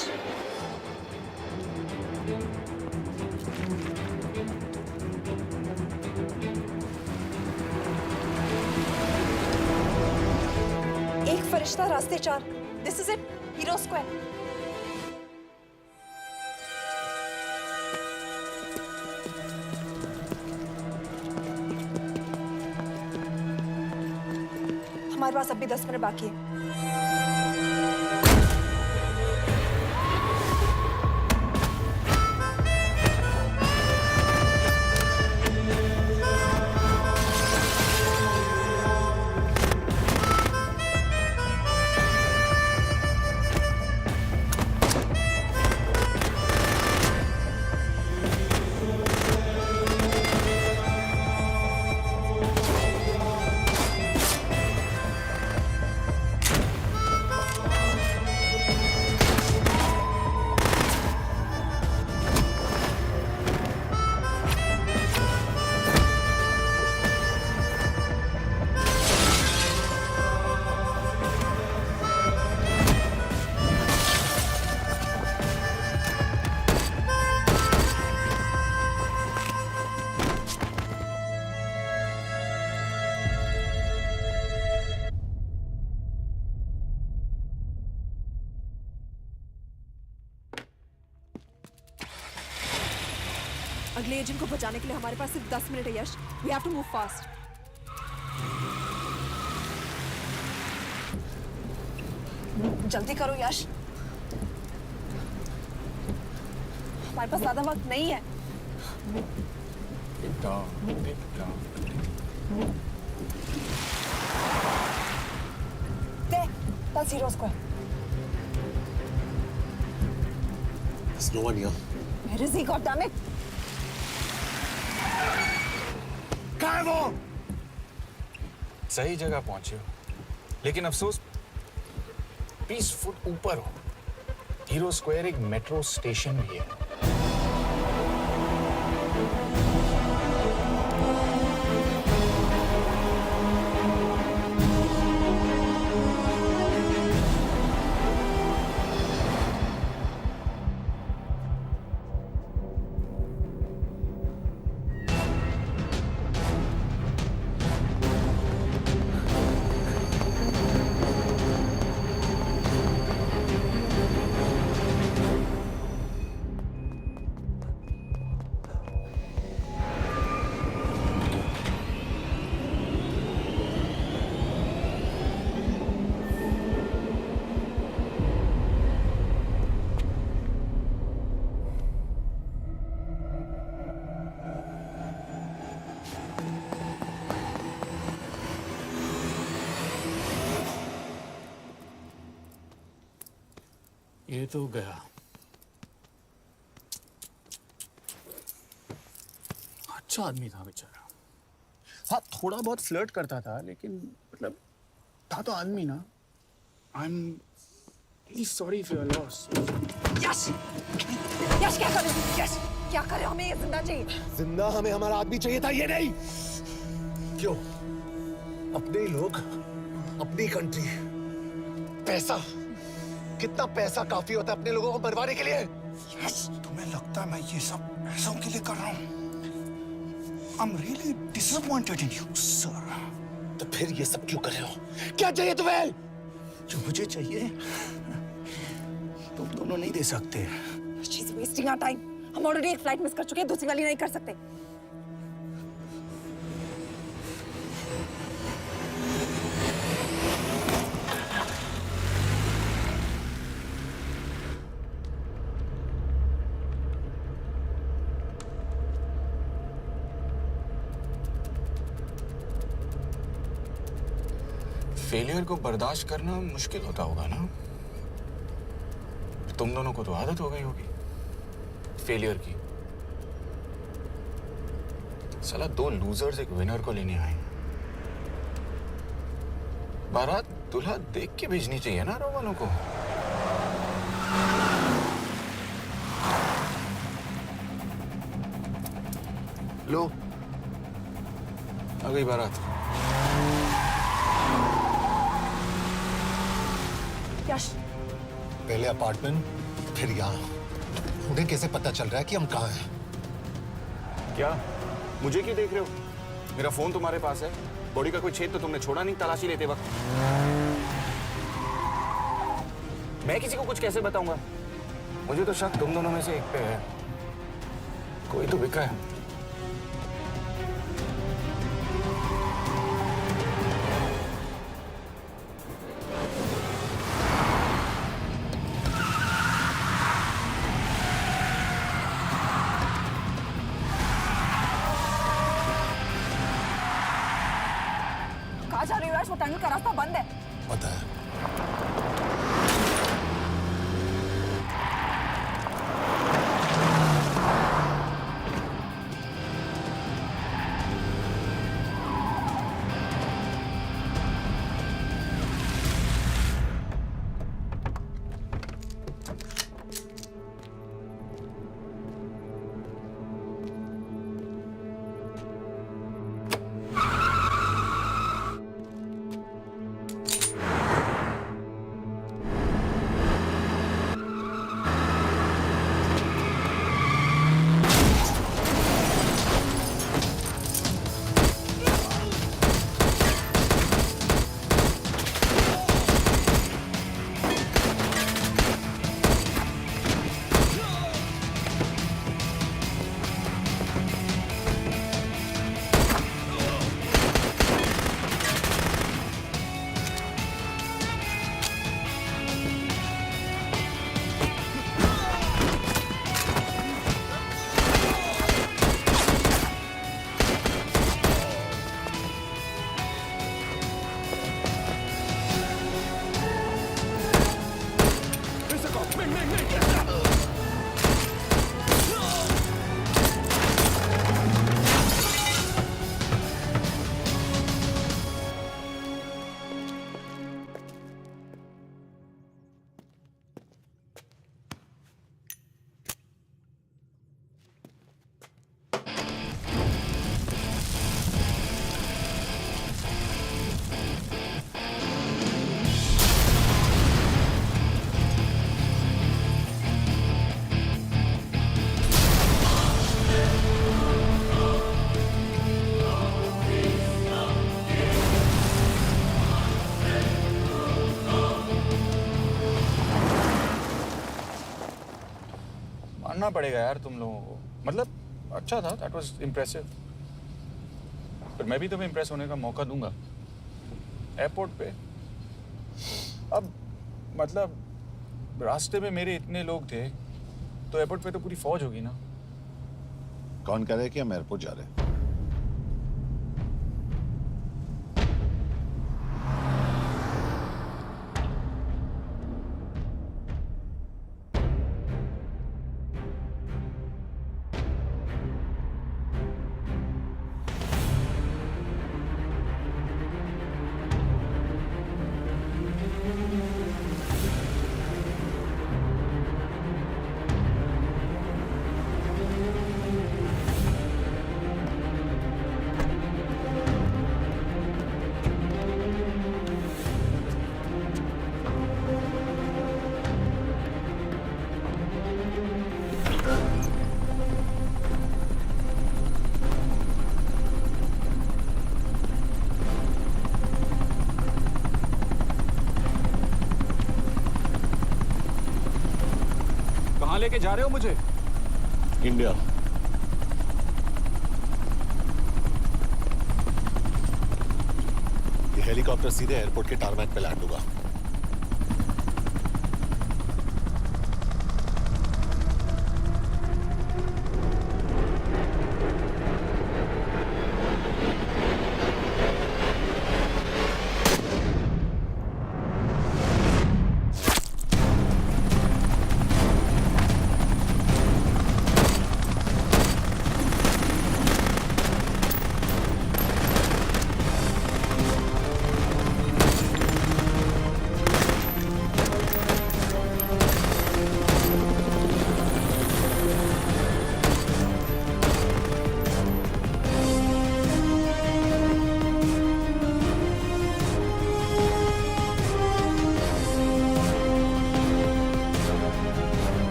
एक फरिश्ता रास्ते 4। This is it. Hero Square. हमारे पास अभी 10 मिनट बाकी है। अगले एजेंट को बचाने के लिए हमारे पास सिर्फ 10 मिनट है Yash. We have to move fast. जल्दी करो यश, हमारे पास ज्यादा वक्त नहीं है। That's Hero Square. There's no one here. Where is he? God damn it! कहाँ है वो? सही जगह पहुंचे हो, लेकिन अफसोस 20 फुट ऊपर हो। हीरो स्क्वायर एक मेट्रो स्टेशन भी है। ये तो गया। अच्छा आदमी था बेचारा। हाँ, थोड़ा बहुत फ्लर्ट करता था, लेकिन मतलब था तो आदमी ना। I'm really sorry for your loss. यश! यश क्या कर रहे हो? यश! क्या कर रहे हो? हमें ये जिंदा चाहिए। जिंदा हमें हमारा आदमी चाहिए था, ये नहीं। क्यों? अपने लोग, अपनी कंट्री, पैसा। कितना पैसा काफी होता है अपने लोगों को मरवाने के लिए? यश, तुम्हें लगता है मैं ये सब पैसों के लिए कर रहा हूँ? I'm really disappointed in you, sir. तो फिर ये सब क्यों कर रहे हो? क्या चाहिए तुम्हें? जो मुझे चाहिए तुम दोनों नहीं दे सकते। She's wasting our time. हम ऑलरेडी एक फ्लाइट मिस कर चुके हैं, दूसरी वाली नहीं कर सकते। फेलियर को बर्दाश्त करना मुश्किल होता होगा ना? तुम दोनों को तो आदत हो गई होगी फेलियर की। साला 2 लूजर्स एक विनर को लेने आए। बारात दूल्हा देख के भेजनी चाहिए ना रो वालों को। लो, आ गई बारात। यश, पहले अपार्टमेंट, फिर यहाँ। उन्हें कैसे पता चल रहा है कि हम कहाँ हैं? क्या मुझे क्यों देख रहे हो? मेरा फोन तुम्हारे पास है। बॉडी का कोई छेद तो तुमने छोड़ा नहीं तलाशी लेते वक्त। मैं किसी को कुछ कैसे बताऊंगा? मुझे तो शक तुम दोनों में से एक पे है। कोई तो बिका है। कहाँ जा रही हो यश? वो टनल का रास्ता बंद है। पता है। करना पड़ेगा यार तुम लोगों को। मतलब अच्छा था, दैट वाज इम्प्रेसिव। पर मैं भी तुम्हें इम्प्रेस होने का मौका दूंगा एयरपोर्ट पे। अब मतलब रास्ते में मेरे इतने लोग थे, तो एयरपोर्ट पे तो पूरी फौज होगी ना। कौन कह रहा है कि हम एयरपोर्ट जा रहे हैं? कहाँ लेके जा रहे हो मुझे? इंडिया। ये हेलीकॉप्टर सीधे एयरपोर्ट के टारमैक पे लैंड होगा।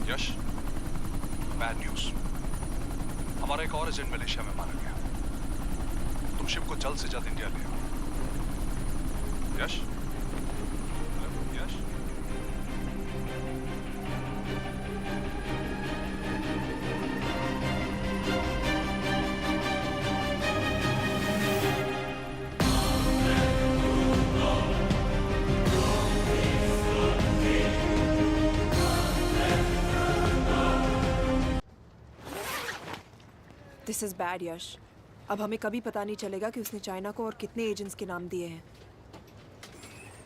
यश, बैड न्यूज। हमारा एक और एजेंट मलेशिया में मारा गया। तुम शिप को जल्द से जल्द इंडिया ले आओ। यश, यश, दिस इज बैड यश। अब हमें कभी पता नहीं चलेगा कि उसने चाइना को और कितने एजेंट्स के नाम दिए हैं।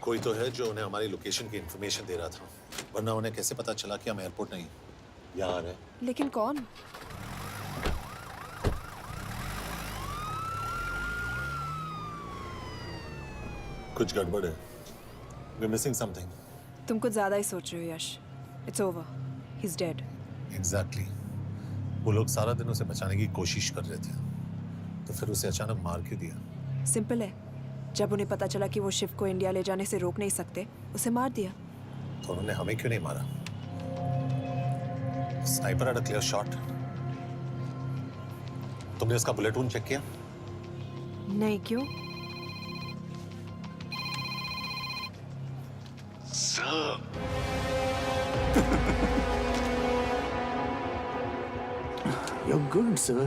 कोई तो है जो उन्हें हमारी लोकेशन की इंफॉर्मेशन दे रहा था, वरना उन्हें कैसे पता चला कि हम एयरपोर्ट नहीं यहाँ आ रहे हैं? लेकिन कौन? कुछ गड़बड़ है। We're missing something. तुम कुछ ज्यादा ही सोच रहे हो Yash. It's over, he is dead. Exactly. वो लोग सारा दिन उसे बचाने की कोशिश कर रहे थे, तो फिर उसे अचानक मार क्यों दिया? सिंपल है, जब उन्हें पता चला कि वो शिव को इंडिया ले जाने से रोक नहीं सकते, उसे मार दिया। तो उन्होंने हमें क्यों नहीं मारा? Sniper had a clear shot. तुमने उसका बुलेट वूंड चेक किया? नहीं, क्यों? You're good, sir.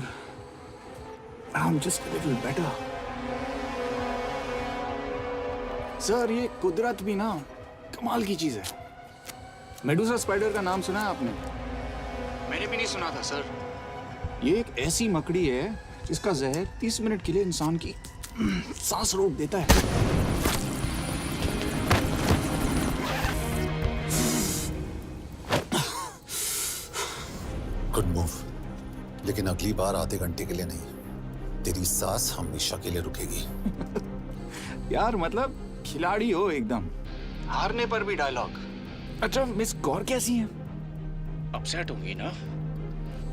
I'm just a little better. Sir, ये कुदरत भी ना कमाल की चीज है। मेडुसा स्पाइडर का नाम सुना है आपने? मैंने भी नहीं सुना था सर। ये एक ऐसी मकड़ी है जिसका जहर 30 मिनट के लिए इंसान की सांस रोक देता है। गुड मूव, लेकिन अगली बार आधे घंटे के लिए नहीं, तेरी सांस हमेशा के लिए रुकेगी। यार मतलब खिलाड़ी हो एकदम, हारने पर भी डायलॉग। अच्छा, मिस कौर कैसी हैं? अपसेट होंगी ना,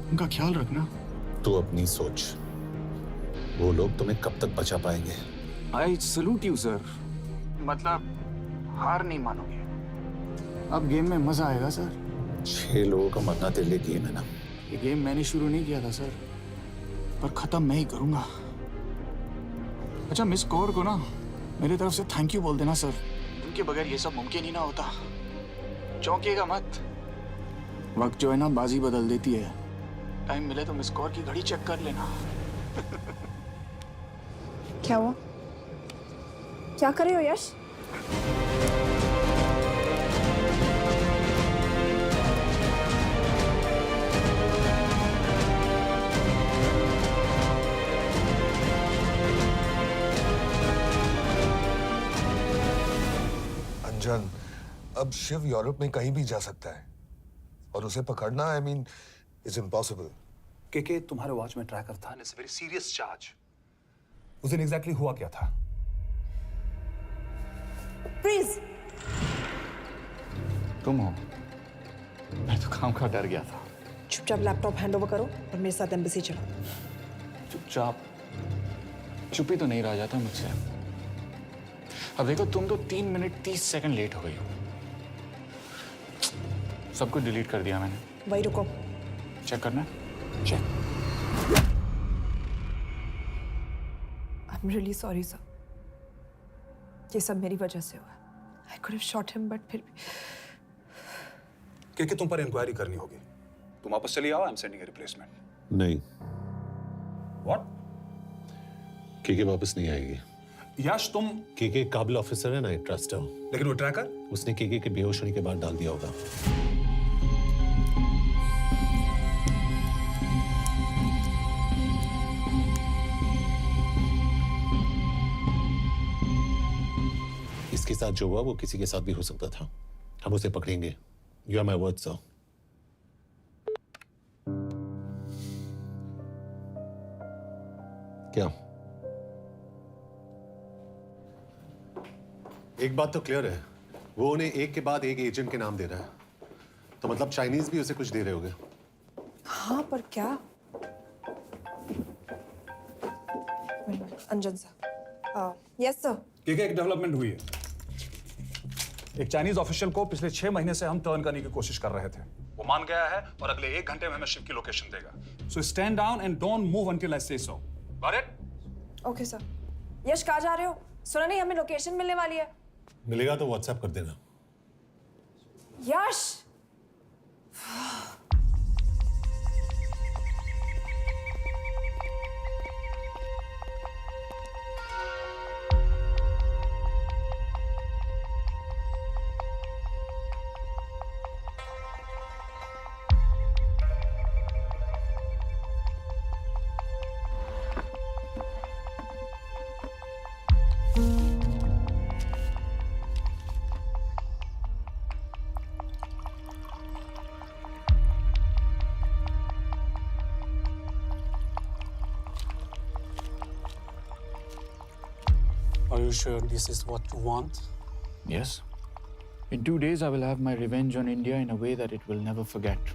उनका ख्याल रखना। तू अपनी सोच, वो लोग तुम्हें कब तक बचा पाएंगे? I salute you sir. मतलब हार नहीं मानोगे। अब गेम में मजा आएगा सर। 6 लोगों का मरना तेरे लिए गेम है ना? ये गेम मैंने शुरू नहीं किया था सर, पर खत्म मैं ही करूंगा। अच्छा, मिस कौर को ना मेरी तरफ से थैंक यू बोल देना सर। उनके बगैर ये सब मुमकिन ही ना होता। चौंकिएगा मत, वक्त जो है ना बाजी बदल देती है। टाइम मिले तो मिस कौर की घड़ी चेक कर लेना। क्या हुआ? क्या कर रहे हो यश? अंजन, अब शिव यूरोप में कहीं भी जा सकता है और उसे पकड़ना आई मीन इज इम्पॉसिबल। के तुम्हारे वॉच में ट्रैकर था, इट्स वेरी सीरियस चार्ज। उस दिन एग्जैक्टली हुआ क्या था? प्लीज। तुम हो? मैं तो काम का डर गया था। चुपचाप लैपटॉप हैंड ओवर करो और मेरे साथ एम्बेसी चलो। चुपचाप चुप ही तो नहीं रहा जाता मुझसे। अब देखो, तुम तो 3 मिनट 30 सेकंड लेट हो गई हो। सब कुछ डिलीट कर दिया मैंने। वही रुको। चेक करना? Check. I am really sorry sir, ये सब मेरी वजह से हुआ। I could have shot him but फिर भी। के तुम पर इंक्वायरी करनी होगी। तुम वापस चली आओ, I am sending A replacement. नहीं, व्हाट? के वापस नहीं आएगी। यश, तुम के काबिल ऑफिसर है ना, आई ट्रस्ट है। लेकिन वो ट्रैकर उसने के बेहोश होने के बाद डाल दिया होगा। इसके साथ जो हुआ वो किसी के साथ भी हो सकता था। हम उसे पकड़ेंगे। You are my word sir. क्या? एक बात तो क्लियर है, वो उन्हें एक के बाद एक एजेंट के नाम दे रहा है, तो मतलब चाइनीज भी उसे कुछ दे रहे होंगे। हाँ, पर क्या? अंजन सर। Yes sir. के एक डेवलपमेंट हुई है। एक चाइनीज ऑफिशियल को पिछले 6 महीने से हम टर्न करने की कोशिश कर रहे थे। वो मान गया है और अगले 1 घंटे में हमें शिव की लोकेशन देगा। So stand down and don't move until I say so. Got it? Okay sir. Yash, कहाँ जा रहे हो? सुना नहीं हमें लोकेशन मिलने वाली है। मिलेगा तो व्हाट्सएप कर देना। यश! Are you sure this is what you want? Yes. In 2 days, I will have my revenge on India in a way that it will never forget.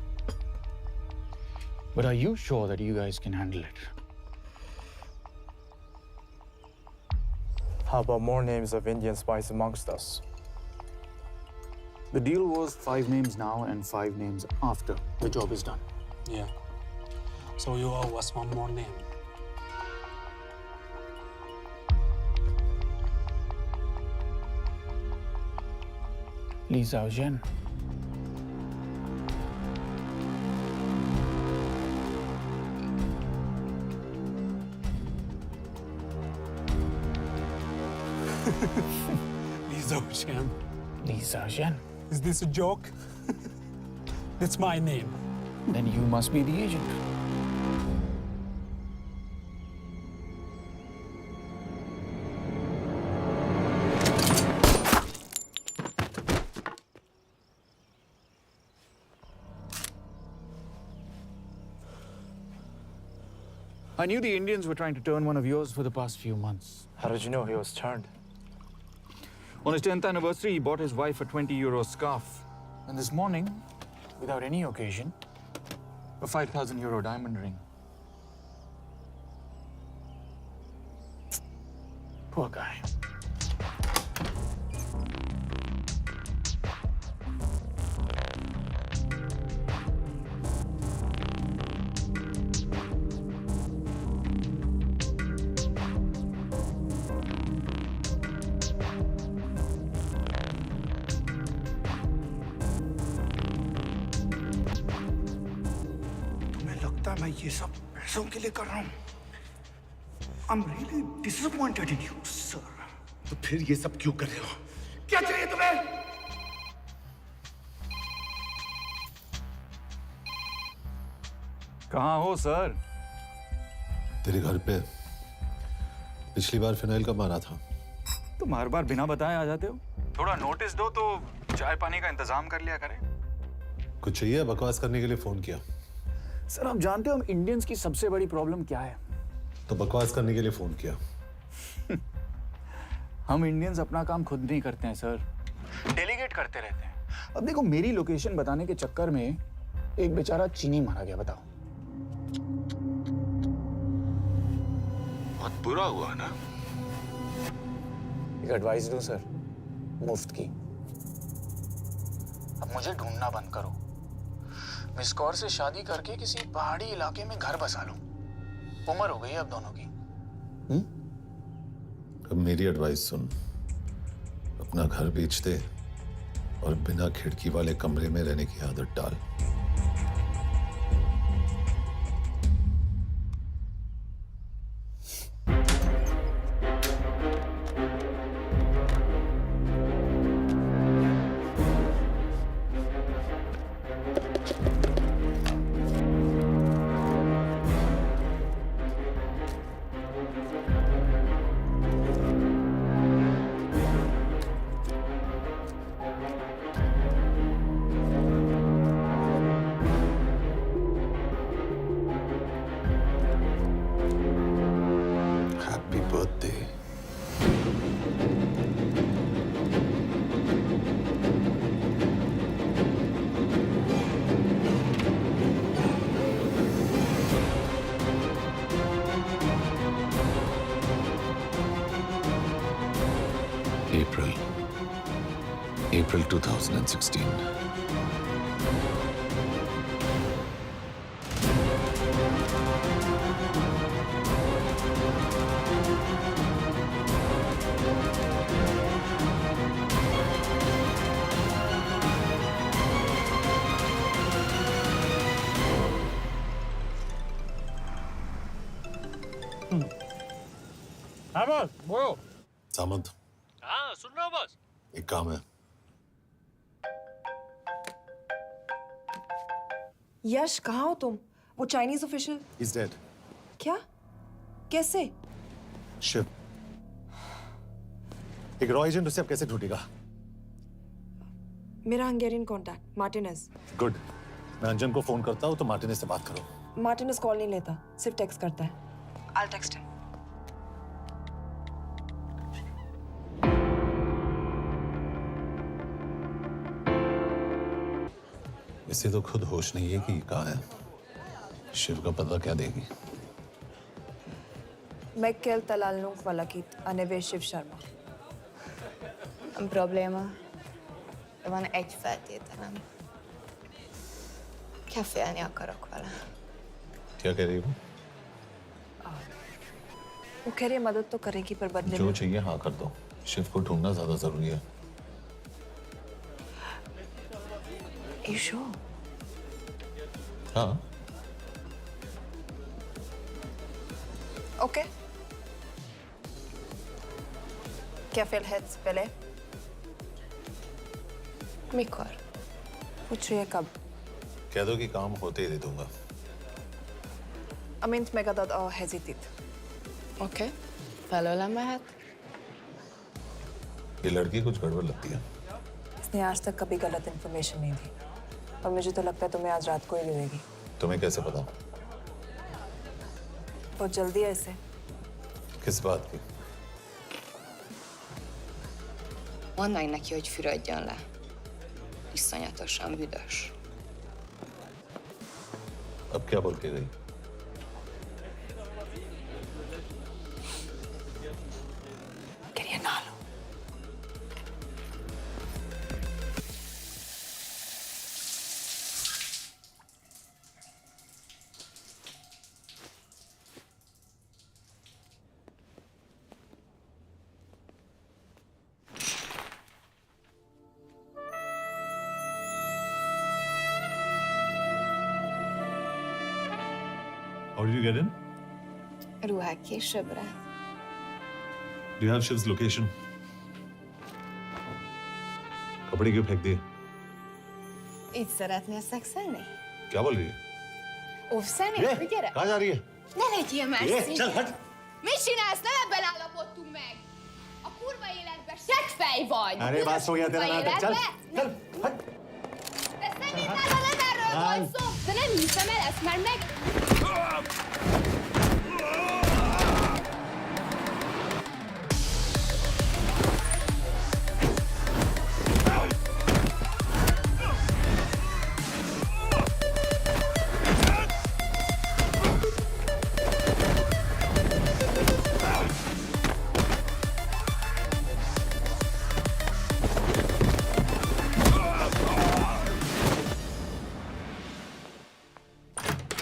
But are you sure that you guys can handle it? How about more names of Indian spies amongst us? The deal was 5 names now and 5 names after the job is done. Yeah. So you owe us one more name. Li Xiaojian. Li Xiaojian. Li Xiaojian. Is this a joke? That's my name. Then you must be the agent. I knew the Indians were trying to turn one of yours for the past few months. How did you know he was turned? On his 10th anniversary, he bought his wife a 20-euro scarf. And this morning, without any occasion, a 5,000-euro diamond ring. Poor guy. है मैं ये सब पैसों के लिए कर रहा हूँ। I'm really disappointed in you, sir. तो फिर ये सब क्यों कर रहे हो? क्या चाहिए तुम्हें? कहाँ हो सर? तेरे घर पे पिछली बार फिनाइल कब मारा था? तुम हर बार बिना बताए आ जाते हो। थोड़ा नोटिस दो तो चाय पानी का इंतजाम कर लिया करें। कुछ चाहिए? बकवास करने के लिए फोन किया। सर आप जानते हो हम इंडियंस की सबसे बड़ी प्रॉब्लम क्या है? तो बकवास करने के लिए फोन किया। हम इंडियंस अपना काम खुद नहीं करते हैं सर, डेलीगेट करते रहते हैं। अब देखो मेरी लोकेशन बताने के चक्कर में एक बेचारा चीनी मारा गया, बताओ। बहुत बुरा हुआ ना। एक एडवाइस दो सर, मुफ्त की। अब मुझे ढूंढना बंद करो। मिस कौर से शादी करके किसी पहाड़ी इलाके में घर बसा लो। उम्र हो गई है अब दोनों की। अब मेरी एडवाइस सुन, अपना घर बेच दे और बिना खिड़की वाले कमरे में रहने की आदत डाल। April 2016. हाँ बॉस, बोलो। सामंत, हाँ सुन रहा हूँ बॉस। एक काम है। यश कहाँ हो तुम? वो चाइनीज ऑफिशियल। He's dead. क्या? कैसे? शिव, एक रॉ एजेंट उसे अब कैसे ढूंढेगा? मेरा हंगेरियन कॉन्टैक्ट मार्टिनेज। गुड, मैं अंजन को फोन करता हूँ तो मार्टिनेज से बात करो। मार्टिनेज कॉल नहीं लेता, सिर्फ टेक्स्ट करता है। I'll text him. इसे तो खुद होश नहीं है कि कहाँ है। शिव का पता क्या देगी? Mikael Talalnunk valakit a neve Shiv Sharma. Probléma. Van egy feltételem. Kefélni akarok vele. क्या कह रही है वो? वो कह रही है मदद तो करेगी पर बदले जो में। चाहिए हाँ कर दो। शिव को ढूंढना ज्यादा जरूरी है। You sure? हाँ। Okay. Kefél heads pele? Mikor? पूछ रही है कब? कह दो कि काम होते ही दे दूंगा। Amint megadad a hezitit. Oké. Felőlem mehet? ये लड़की कुछ गड़बड़ लगती है। इसने आज तक कभी गलत इन्फॉर्मेशन नहीं दी और मुझे तो लगता है तुम्हें आज रात को ही दे देगी। तुम्हें कैसे पता? बहुत जल्दी है इसे। किस बात की? Mondd meg neki, hogy fürödjön le. Iszonyatosan büdös. अब क्या बोल के गई? Quería nalo. How did you get in? Ruhák későbbre. Do you have Shiv's location? कपड़े क्यों फेंक दिए? Így szeretnél szexelni? क्या बोल रही है? Óvszerni? Gyere! कहाँ जा रही है? Ne legyél messzi! चल hट! Mit csinálsz? Nem ebben állapodtunk meg! A kurva életben seggfej vagy! अरे बात हो गया तेरा नाटक, चल चल हट! De szerintem nem erről van szó! De nem hiszem el ezt, már meg...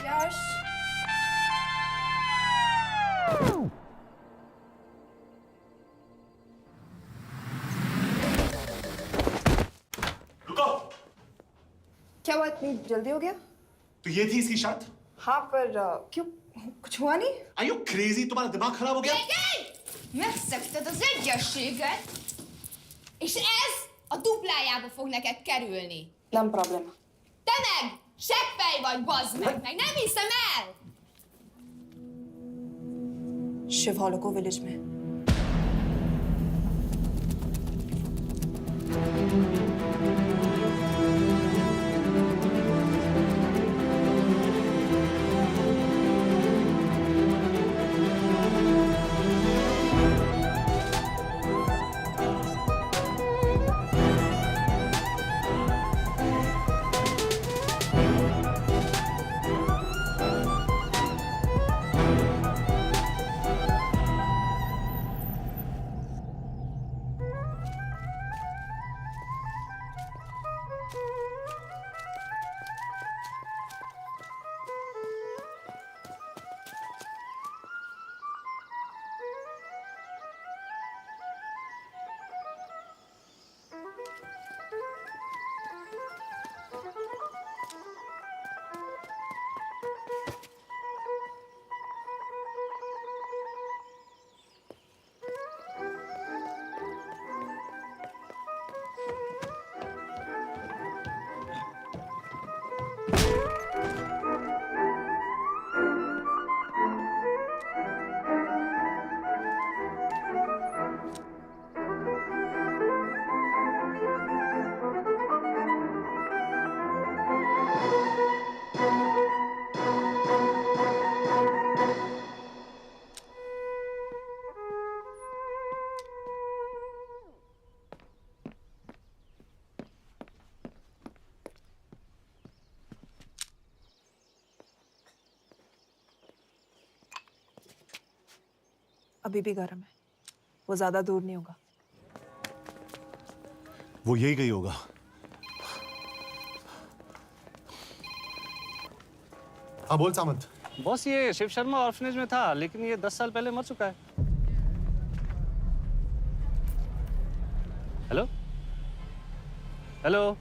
Yash! रुको। क्या हुआ, इतनी जल्दी हो गया? तो ये थी इसकी शर्त? हाँ, पर क्यों? कुछ हुआ नहीं? Are you crazy? तुम्हारा दिमाग खराब हो गया? Megszegted az egyességet, és ez a duplájába fog neked kerülni. Nem probléma. Te meg! Seggfej vagy, bazd meg! Nem hiszem el! Shiv Holloko village में। अभी भी गर्म है, वो ज्यादा दूर नहीं होगा। वो यही गई होगा। हाँ बोल सामंत। बॉस ये शिव शर्मा ऑर्फनेज में था, लेकिन ये 10 साल पहले मर चुका है। Hello hello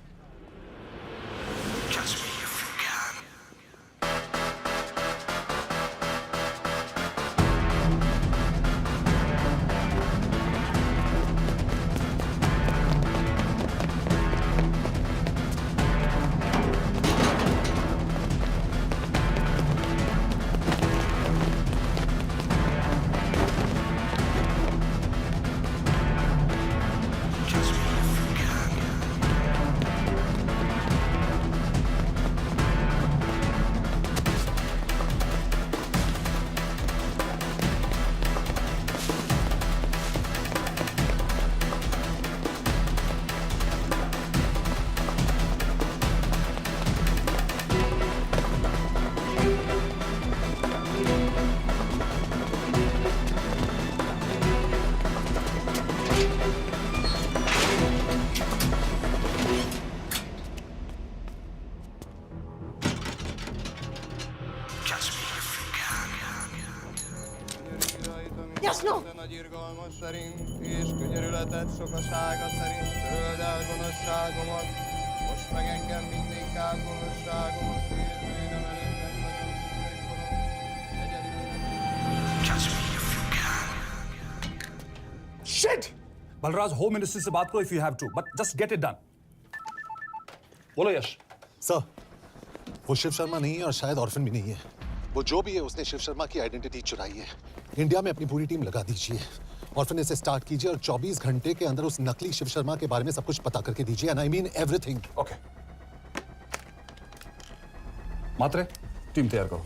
Jasno! Nagy irgalmas szerint, és könyörületet sokasága szerint töröld el gonoszságomat, most meg engem mindinkább gonoszságomat, és bűnöm előttem nagyon Shit! Balraj, home ministry से बात करो if you have to, but just get it done. बोलो यश। Sir, वो शिव शर्मा नहीं है और शायद orphan भी नहीं है। वो जो भी है उसने शिव शर्मा की आइडेंटिटी चुराई है। इंडिया में अपनी पूरी टीम लगा दीजिए। ऑर्फन से स्टार्ट कीजिए और 24 घंटे के अंदर उस नकली शिव शर्मा के बारे में सब कुछ पता करके दीजिए। And I mean everything. Okay. Mhatre, team तैयार करो।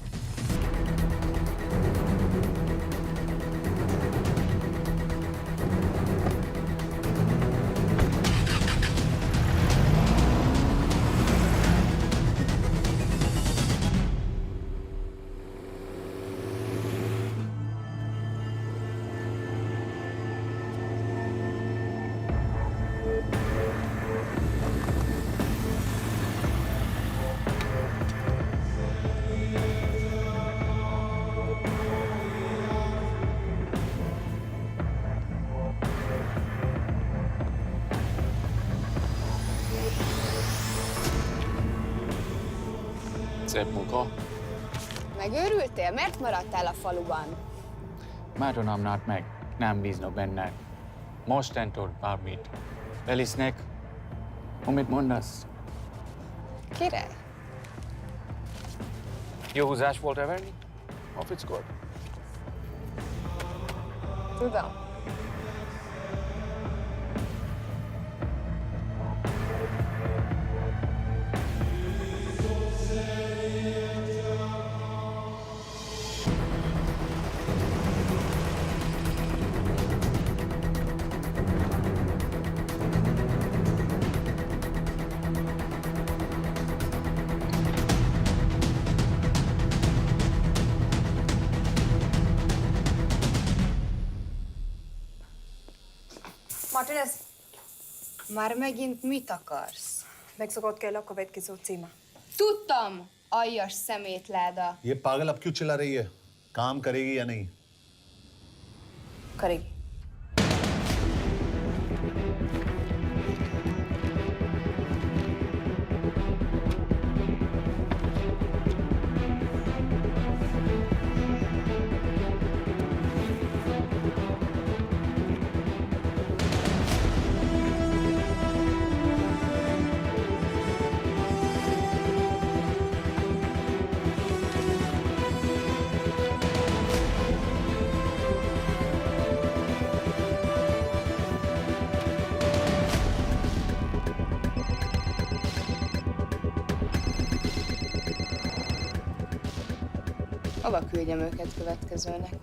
Szép munka. Megőrültél? Miért maradtál a faluban? Máron not meg. Nem bíznak benned. Mostantól bármit. Elisnek, amit mondasz. Király. Jó húzás volt everni? A fickót? Tudom. Martinez, Már megint mit akarsz? megszokott kell a következő címe. Tudtam, aljas szemétláda. ये पागल अब क्यों चिल्ला रही है? काम करेगी या नहीं? करेगी। Hova küldjem őket következőnek?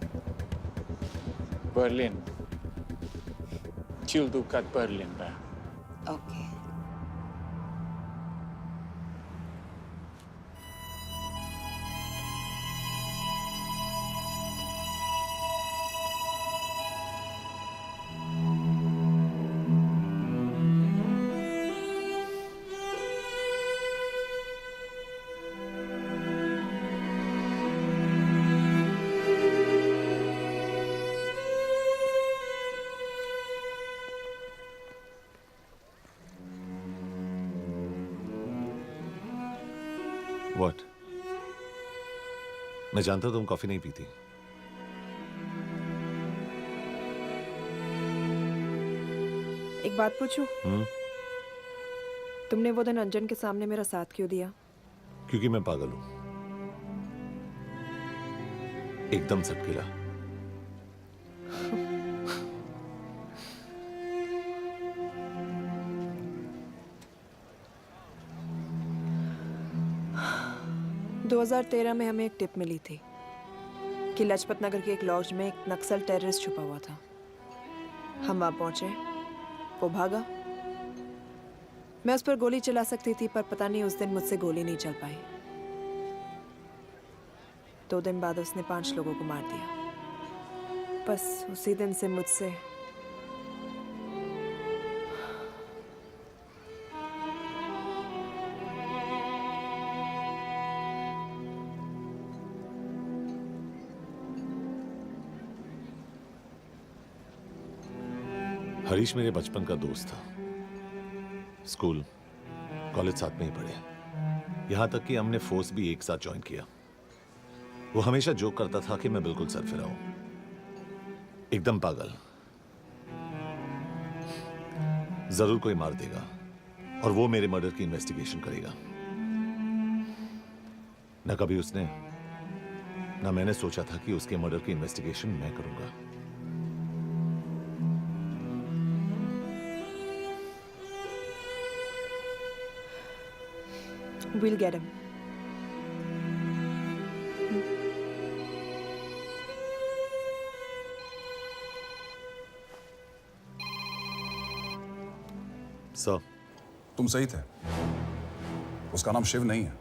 Berlin. Küldőket Berlinbe. Oké. What? मैं जानता हूं तुम कॉफी नहीं पीती। एक बात पूछूं? तुमने वो दिन अंजन के सामने मेरा साथ क्यों दिया? क्योंकि मैं पागल हूं, एकदम सटकेला। दो 2013 में हमें एक टिप मिली थी कि लाजपत नगर के एक लॉज में एक नक्सल टेररिस्ट छुपा हुआ था। हम वहां पहुंचे, वो भागा। मैं उस पर गोली चला सकती थी, पर पता नहीं उस दिन मुझसे गोली नहीं चल पाई। 2 दिन बाद उसने 5 लोगों को मार दिया। बस उसी दिन से मुझसे हरीश मेरे बचपन का दोस्त था। स्कूल, कॉलेज साथ में ही पढ़े। यहां तक कि हमने फोर्स भी एक साथ ज्वाइन किया। वो हमेशा जोक करता था कि मैं बिल्कुल सरफिरा हूं, एकदम पागल। जरूर कोई मार देगा और वो मेरे मर्डर की इन्वेस्टिगेशन करेगा। न कभी उसने न मैंने सोचा था कि उसके मर्डर की इन्वेस्टिगेशन मैं करूंगा। We'll get him. सर, तुम सही थे। उसका नाम शिव नहीं है।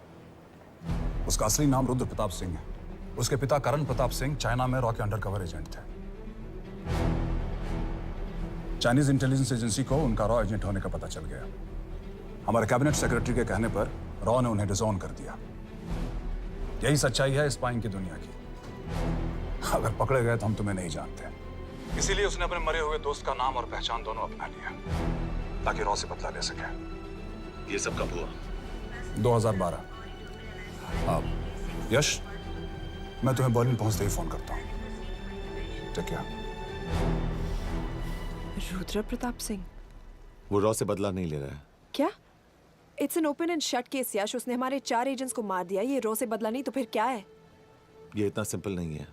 उसका असली नाम रुद्र प्रताप सिंह है। उसके पिता करण प्रताप सिंह चाइना में रॉ के अंडरकवर एजेंट थे। चाइनीज इंटेलिजेंस एजेंसी को उनका रॉ एजेंट होने का पता चल गया। हमारे कैबिनेट सेक्रेटरी के कहने पर रॉ ने उन्हें डिसऑन कर दिया। यही सच्चाई है स्पाइंग की दुनिया की। अगर पकड़े गए तो हम तुम्हें नहीं जानते, इसीलिए उसने अपने मरे हुए दोस्त का नाम और पहचान दोनों अपना लिया ताकि रॉ से बदला ले सके। ये सब कब हुआ? 2012। अब यश, मैं तुम्हें बर्लिन पहुंचते ही फोन करता हूँ। ठीक है। रुद्र प्रताप सिंह वो रॉ से बदला नहीं ले रहा है। क्या? It's an open and shut case Yash. उसने हमारे 4 एजेंट्स को मार दिया। ये रॉ से बदला नहीं तो फिर क्या है? ये इतना सिंपल नहीं है।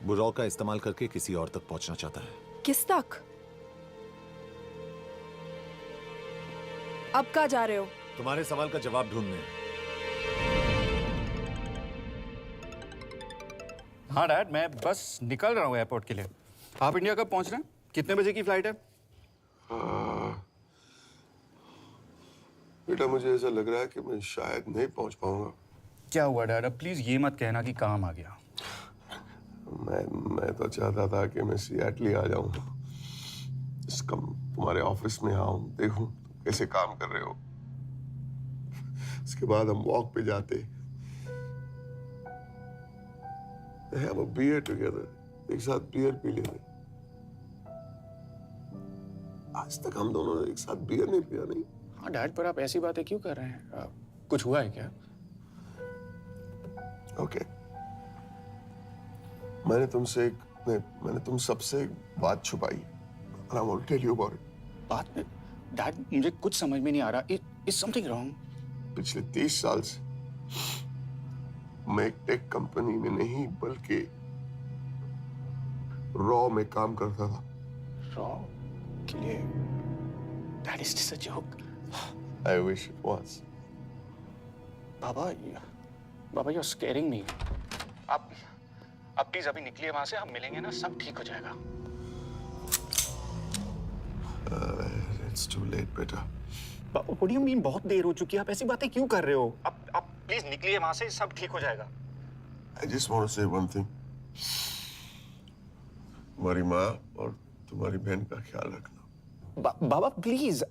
वो रॉ का इस्तेमाल करके किसी और तक पहुंचना चाहता है। किस तक? अब कहाँ जा रहे हो? तुम्हारे सवाल का जवाब ढूंढने। हाँ डैड, मैं बस निकल रहा हूँ एयरपोर्ट के लिए। आप इंडिया कब पहुंच रहे हैं? कितने बजे की फ्लाइट है? बेटा, मुझे ऐसा लग रहा है कि मैं शायद नहीं पहुंच पाऊंगा। क्या हुआ डैड? अब प्लीज ये मत कहना कि काम आ गया। मैं तो चाहता था कि मैं सिएटल आ जाऊं, तुम्हारे ऑफिस में आऊं, देखूं कैसे काम कर रहे हो। उसके बाद हम वॉक पे जाते, have a beer together, एक साथ बियर पी लेते। आज तक हम दोनों ने एक साथ बियर नहीं पिया। नहीं। हाँ डैड, पर आप ऐसी बातें क्यों कर रहे हैं? कुछ हुआ है क्या? ओके। मैंने तुम सबसे एक बात छुपाई। And I want to tell you about it. बात में डैड, मुझे कुछ समझ में नहीं आ रहा। Is something wrong? पिछले 30 साल से मैं एक टेक कंपनी में नहीं बल्कि रॉ में काम करता था। रॉ के लिए? That is just a joke. I wish it was. Baba, you're scaring me. आप प्लीज अभी निकलिए वहां से। हम मिलेंगे ना, सब ठीक हो जाएगा। It's too late, बेटा। What do you mean बहुत देर हो चुकी है? आप ऐसी बातें क्यों कर रहे हो? आप प्लीज निकलिए वहां से, सब ठीक हो जाएगा। I just want to say one thing. तुम्हारी माँ और तुम्हारी बहन का ख्याल रखना। बाबा please.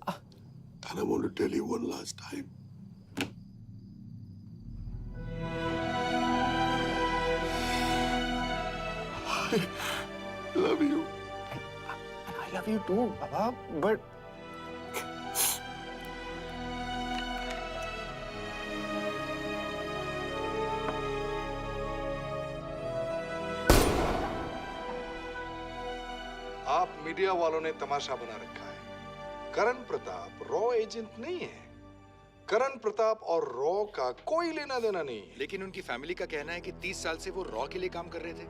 And I want to tell you one last time. I love you. I love you too, Baba, but आप मीडिया वालों ने तमाशा बना रखा है। करण प्रताप रॉ एजेंट नहीं है। करण प्रताप और रॉ का कोई लेना देना नहीं है। लेकिन उनकी फैमिली का कहना है कि 30 साल से वो रॉ के लिए काम कर रहे थे।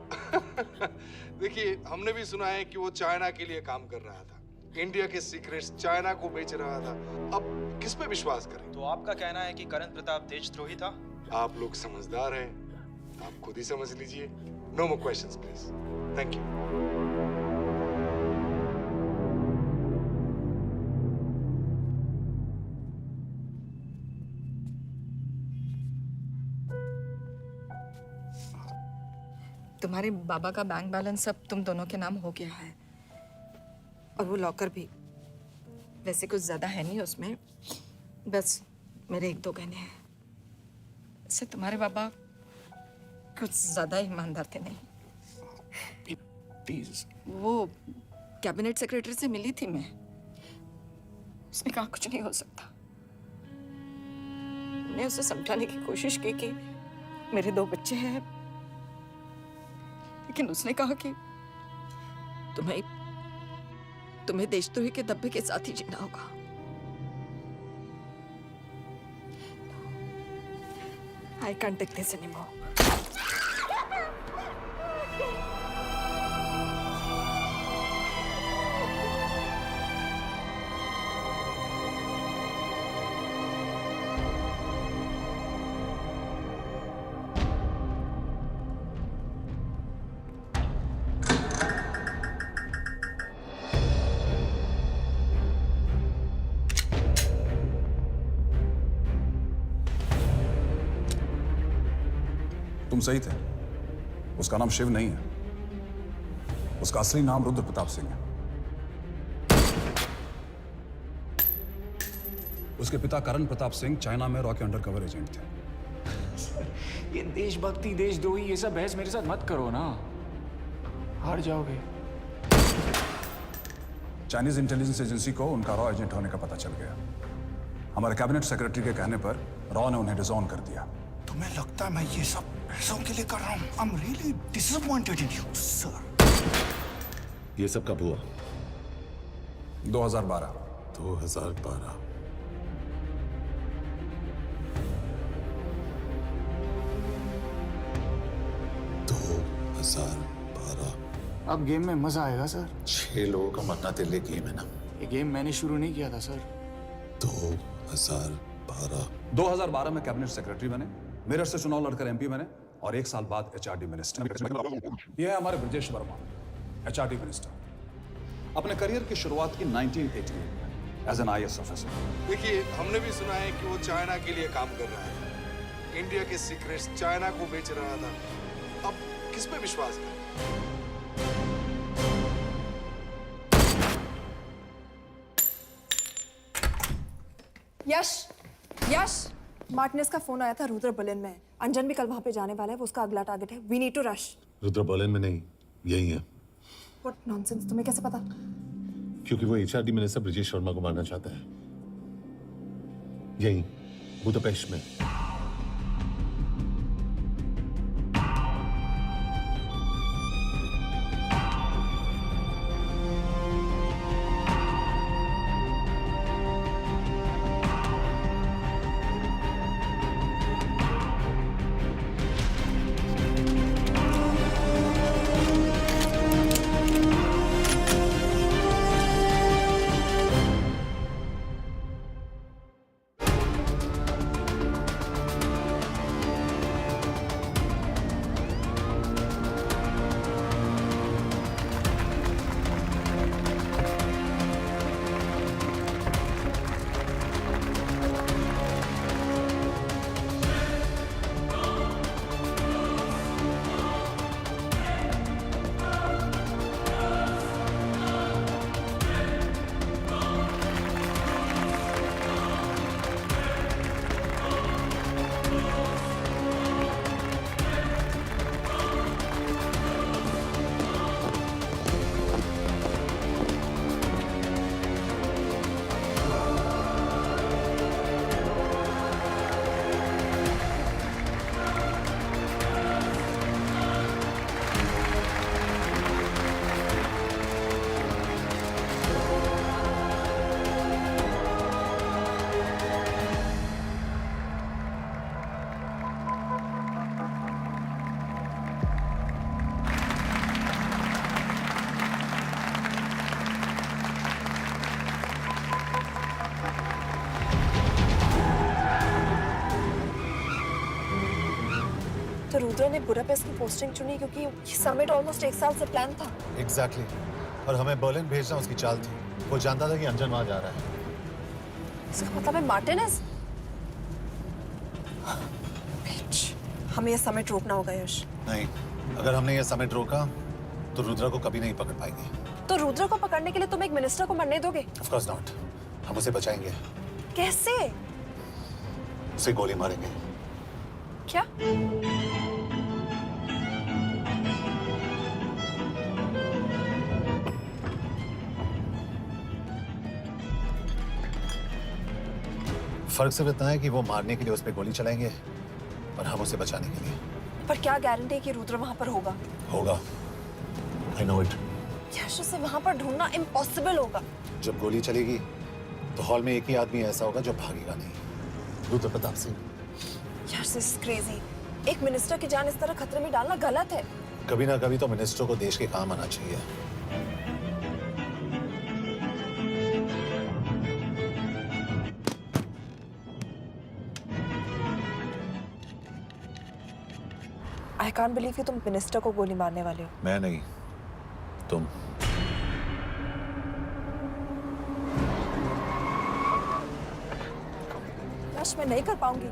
देखिए, हमने भी सुना है कि वो चाइना के लिए काम कर रहा था। इंडिया के सीक्रेट्स चाइना को बेच रहा था। अब किस पे विश्वास करें? तो आपका कहना है कि करण प्रताप देशद्रोही था? आप लोग समझदार हैं, आप खुद ही समझ लीजिए। No more questions please. Thank you. तुम्हारे बाबा का बैंक बैलेंस अब तुम दोनों के नाम हो गया है, और वो लॉकर भी। वैसे कुछ ज्यादा है नहीं उसमें, बस मेरे 1-2 गहने हैं। इससे तुम्हारे बाबा कुछ ज्यादा ईमानदार थे नहीं। प्लीज। वो कैबिनेट सेक्रेटरी से मिली थी मैं, उसने कहा कुछ नहीं हो सकता। मैंने उसे समझाने की कोशिश की कि मेरे 2 बच्चे हैं, लेकिन उसने कहा कि तुम्हें तुम्हें देशद्रोही के धब्बे के साथ ही जीना होगा। I can't take this anymore. तुम सही थे। उसका नाम शिव नहीं है, उसका असली नाम रुद्र प्रताप सिंह है। उसके पिता करण प्रताप सिंह चाइना में रॉ के अंडरकवर एजेंट थे। ये देशभक्ति देशद्रोही ये सब बहस मेरे साथ मत करो ना, हार जाओगे। चाइनीज इंटेलिजेंस एजेंसी को उनका रॉ एजेंट होने का पता चल गया। हमारे कैबिनेट सेक्रेटरी के कहने पर रॉ ने उन्हें डिसऑन कर दिया। तुम्हें लगता है मैं ये सब पैसों के लिए कर रहा हूँ? I'm really disappointed in you, sir. ये सब कब हुआ? 2012। 2012। अब गेम में मजा आएगा सर। 6 लोगों का मरना दिल्ली गेम है ना। ये गेम मैंने शुरू नहीं किया था सर। 2012 में कैबिनेट सेक्रेटरी बने, मेरठ से चुनाव लड़कर एमपी बने और 1 साल बाद एचआरडी मिनिस्टर। यह है हमारे ब्रजेश वर्मा, एचआरडी मिनिस्टर। अपने करियर की शुरुआत की 1988 में एज एन IAS ऑफिसर। देखिए, हमने भी सुना है कि वो चाइना के लिए काम कर रहा है, इंडिया के सीक्रेट्स चाइना को बेच रहा था। अब किस पे विश्वास करें? यश, मार्टिनेज का फोन आया था रुद्र बर्लिन में। अंजन भी कल वहां पे जाने वाला है, वो उसका अगला टारगेट है। We need to rush. Rudra Berlin में नहीं, यही है। व्हाट नॉनसेंस, तुम्हें कैसे पता? क्योंकि वो एचआरडी मिनिस्टर ब्रजेश वर्मा को मारना चाहता है, यही बुदापेस्ट में। तो रुद्र ने बुडापेस्ट की पोस्टिंग चुनी क्योंकि ये समिट ऑलमोस्ट 1 साल से प्लान था। एग्जैक्टली। और हमें बर्लिन भेजना उसकी चाल थी। वो जानता था कि अंजन वहां जा रहा है। इसका मतलब है मार्टिनेज। हमें ये समिट रोकना होगा यश। नहीं, अगर हमने ये समिट रोका तो रुद्रा को कभी नहीं पकड़ पाएंगे। तो रुद्र को पकड़ने के लिए तुम एक मिनिस्टर को मरने दोगे? Of course not. हम उसे बचाएंगे। कैसे? उसे गोली मारेंगे। क्या? फर्क सिर्फ इतना है कि वो मारने के लिए उस पर गोली चलाएंगे और हम उसे बचाने के लिए। पर क्या गारंटी है कि रुद्र वहां पर होगा? होगा। I know it. यश उसे वहां पर ढूंढना इम्पॉसिबल होगा। जब गोली चलेगी तो हॉल में एक ही आदमी ऐसा होगा जो भागेगा नहीं। रुद्र प्रताप सिंह। यश इज क्रेजी। एक मिनिस्टर की जान इस तरह खतरे में डालना गलत है। कभी ना कभी तो मिनिस्टर को देश के काम आना चाहिए। आई कांट बिलीव कि तुम मिनिस्टर को गोली मारने वाले हो। मैं नहीं, तुम। यश मैं नहीं कर पाऊंगी।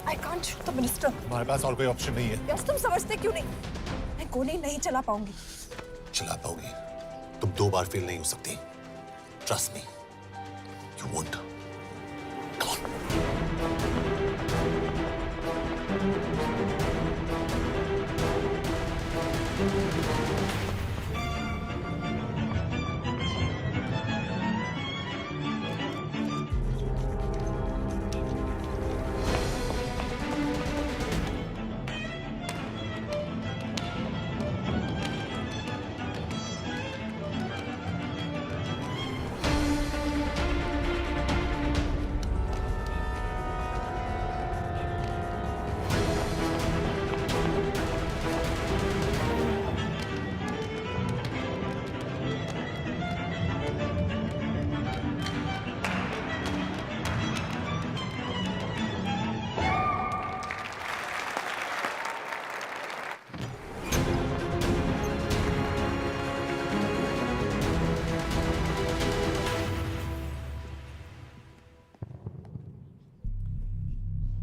I can't shoot the minister. हमारे पास और कोई ऑप्शन नहीं है। यश तुम समझते क्यों नहीं? मैं गोली नहीं चला पाऊंगी। चला पाओगी। तुम 2 बार फेल नहीं हो सकती। Trust me, you won't. Come on.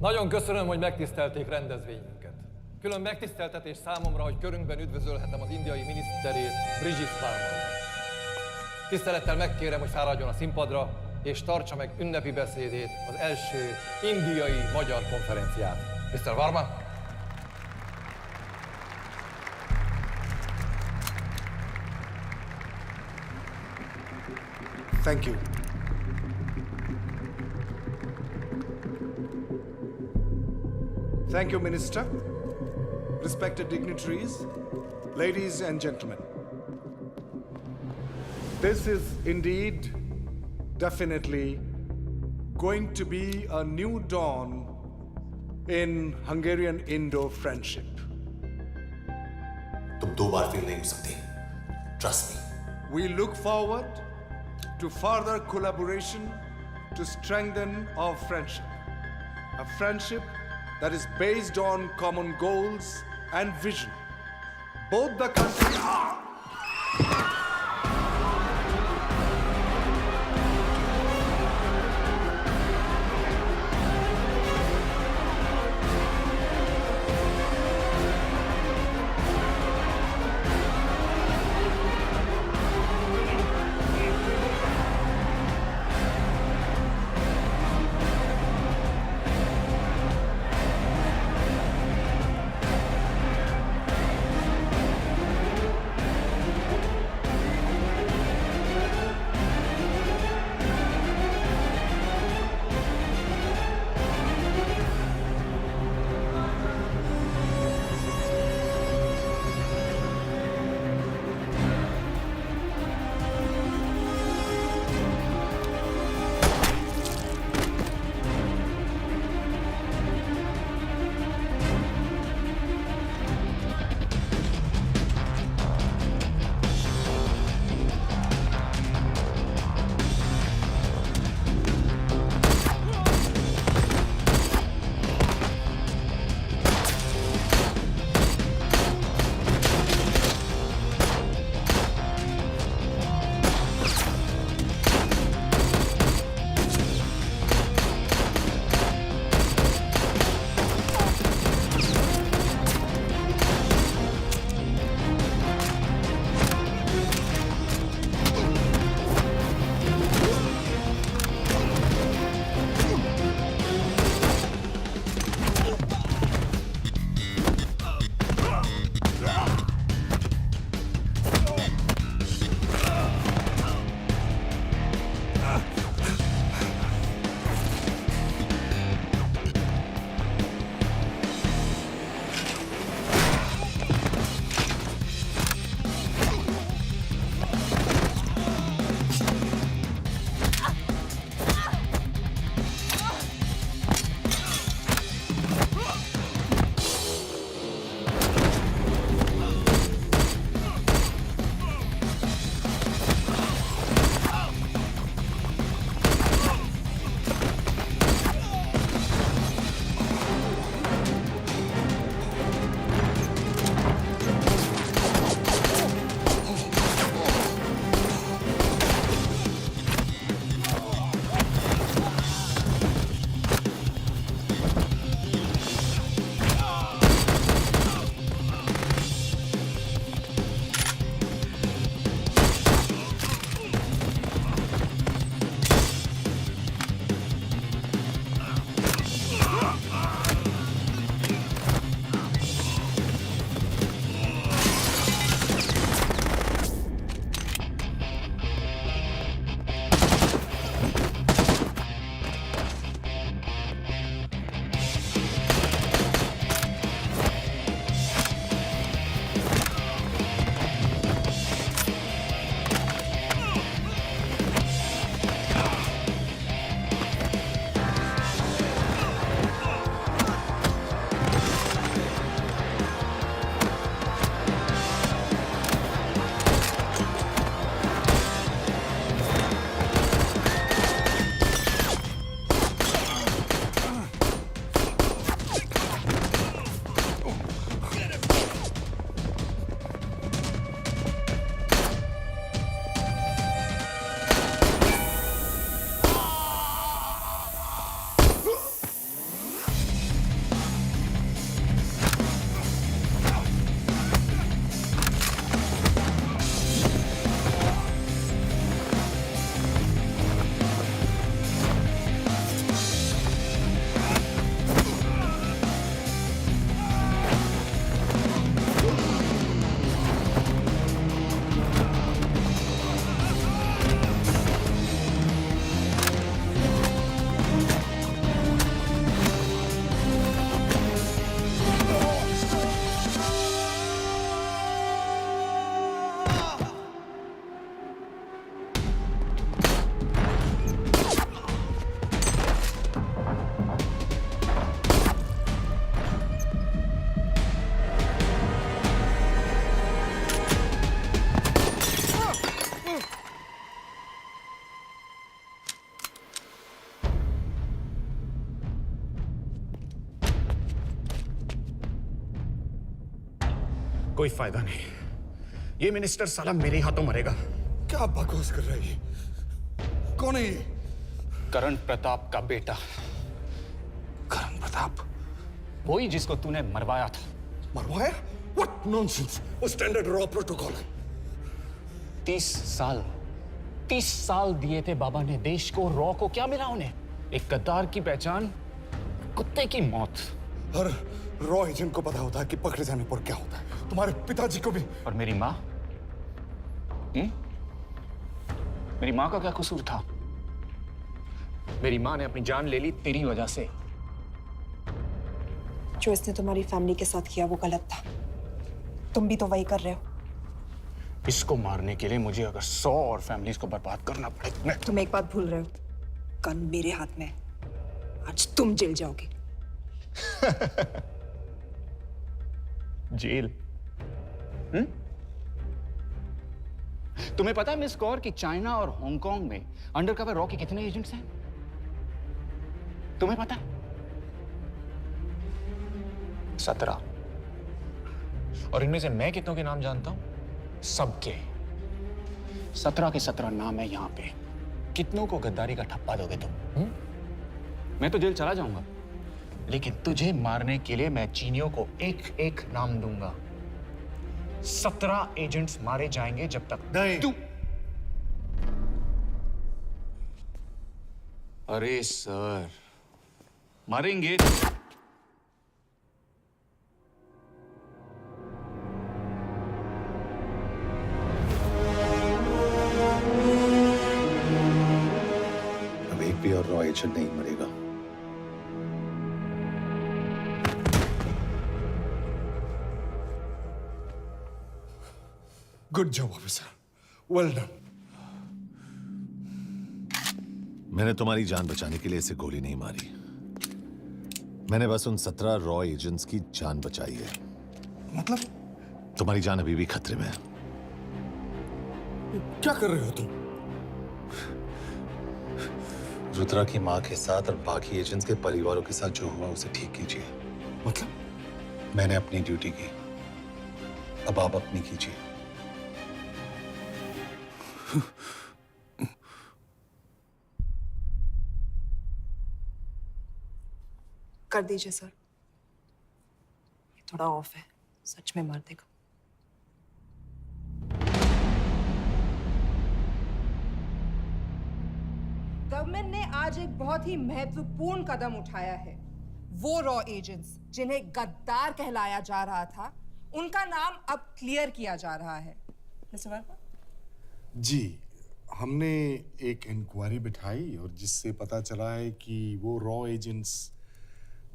Nagyon köszönöm, hogy megtisztelték rendezvényünket. Külön megtiszteltetés számomra, hogy körünkben üdvözölhetem az indiai miniszterét, Brigitte Parmar. Tisztelettel megkérem, hogy fáradjon a színpadra, és tartsa meg ünnepi beszédét az első indiai-magyar konferenciát. Mr. Varma? Thank you. Thank you, Minister. Respected dignitaries, ladies and gentlemen. This is indeed, definitely, going to be a new dawn in Hungarian-Indo friendship. तुम 2 बार fail नहीं हो सकते। Trust me. We look forward to further collaboration to strengthen our friendship. A friendship that is based on common goals and vision. Both the countries. कोई फायदा नहीं। ये minister साला मेरे हाथों मरेगा। क्या बकवास कर रहा है ये? कौन है ये? करण प्रताप का बेटा। करण प्रताप? वही जिसको तूने मरवाया था। मरवाया? What nonsense! वो स्टैंडर्ड रॉ प्रोटोकॉल है। 30 साल दिए थे बाबा ने देश को। रॉ को क्या मिला उन्हें? एक गद्दार की पहचान, कुत्ते की मौत। हर रॉ एजेंट को पता होता है कि पकड़े जाने पर क्या होता है। तुम्हारे पिताजी को भी। और मेरी माँ? मेरी माँ का क्या कसूर था? मेरी माँ ने अपनी जान ले ली तेरी वजह से। जो इसने तुम्हारी फैमिली के साथ किया वो गलत था। तुम भी तो वही कर रहे हो। इसको मारने के लिए मुझे अगर 100 और फैमिलीज को बर्बाद करना पड़े। तुम एक बात भूल रहे हो, गन मेरे हाथ में है। आज तुम जेल जाओगे। जेल? तुम्हें पता है मिस कौर कि चाइना और हांगकांग में अंडरकवर रॉ के कितने एजेंट्स हैं? तुम्हें पता है? 17। और इनमें से मैं कितनों के नाम जानता हूं? सबके। 17 के 17 नाम है यहां पे। कितनों को गद्दारी का ठप्पा दोगे तुम? मैं तो जेल चला जाऊंगा, लेकिन तुझे मारने के लिए मैं चीनियों को एक एक नाम दूंगा। 17 एजेंट्स मारे जाएंगे जब तक नहीं। तू। अरे सर, मारेंगे। अब एक भी और रॉ एजेंट नहीं मरेगा। Good job officer, well done. मैंने तुम्हारी जान बचाने के लिए इसे गोली नहीं मारी। मैंने बस उन 17 रॉ एजेंट्स की जान बचाई है। मतलब? तुम्हारी जान अभी भी खतरे में है। क्या कर रहे हो तुम? रुद्रा की मां के साथ और बाकी एजेंट्स के परिवारों के साथ जो हुआ उसे ठीक कीजिए। मतलब? मैंने अपनी ड्यूटी की, अब आप अपनी कीजिए। कर दीजिए सर। ये थोड़ा ऑफ है, सच में मार देगा। गवर्नमेंट ने आज एक बहुत ही महत्वपूर्ण कदम उठाया है। वो रॉ एजेंट्स जिन्हें गद्दार कहलाया जा रहा था, उनका नाम अब क्लियर किया जा रहा है। मिस्टर वर्मा? जी, हमने एक इंक्वायरी बिठाई और जिससे पता चला है कि वो रॉ एजेंट्स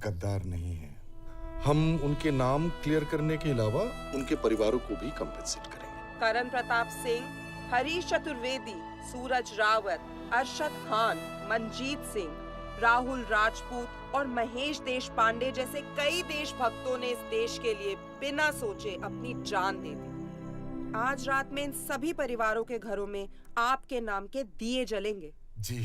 गद्दार नहीं हैं। हम उनके नाम क्लियर करने के अलावा उनके परिवारों को भी कंपेंसेट करेंगे। करण प्रताप सिंह, हरीश चतुर्वेदी, सूरज रावत, अरशद खान, मनजीत सिंह, राहुल राजपूत और महेश देशपांडे जैसे कई देशभक्तों ने इस देश के लिए बिना सोचे अपनी जान दे दी। आज रात में इन सभी परिवारों के घरों में आपके नाम के दिए जलेंगे। जी,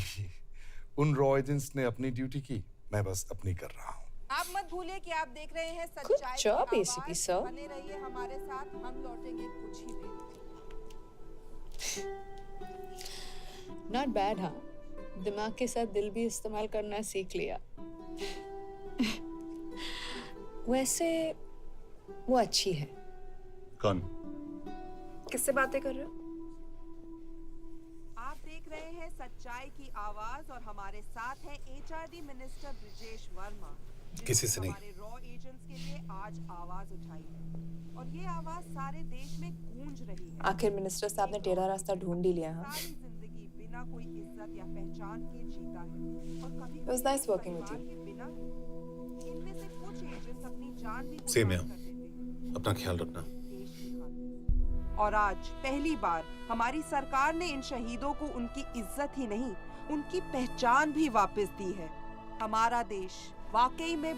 उन रॉ एजेंट्स ने अपनी ड्यूटी की, मैं बस अपनी कर रहा हूँ। आप मत भूलिए कि आप देख रहे हैं सच्चाई की job, आवाज। ACP sir. बने रहिए हमारे साथ, हम लौटेंगे कुछ ही देर। Not bad. हाँ, दिमाग के साथ दिल भी इस्तेमाल करना सीख लिया। वैसे वो अच्छी है। कौन? किससे बातें कर रहे हो? आप देख रहे हैं सच्चाई की आवाज और हमारे साथ है एचआरडी मिनिस्टर ब्रिजेश वर्मा, किसी से नहीं। हमारे रॉ एजेंट्स के लिए आज आवाज उठाई है और ये आवाज सारे देश में गूंज रही है। आखिर मिनिस्टर साहब ने टेढ़ा रास्ता ढूंढ ही लिया। हाँ, सारी जिंदगी बिना कोई इज्जत या पहचान के जीता है और कभी It was nice working with you. बिना इनमें से कुछ एजेंट्स अपनी जान भी सेम कुर्बान है। कर देते हैं अपना ख्याल रखना। देश की खातिर। और आज पहली बार हमारी सरकार ने इन शहीदों को उनकी इज्जत ही नहीं, उनकी पहचान भी वापस दी है। हमारा देश वाकई में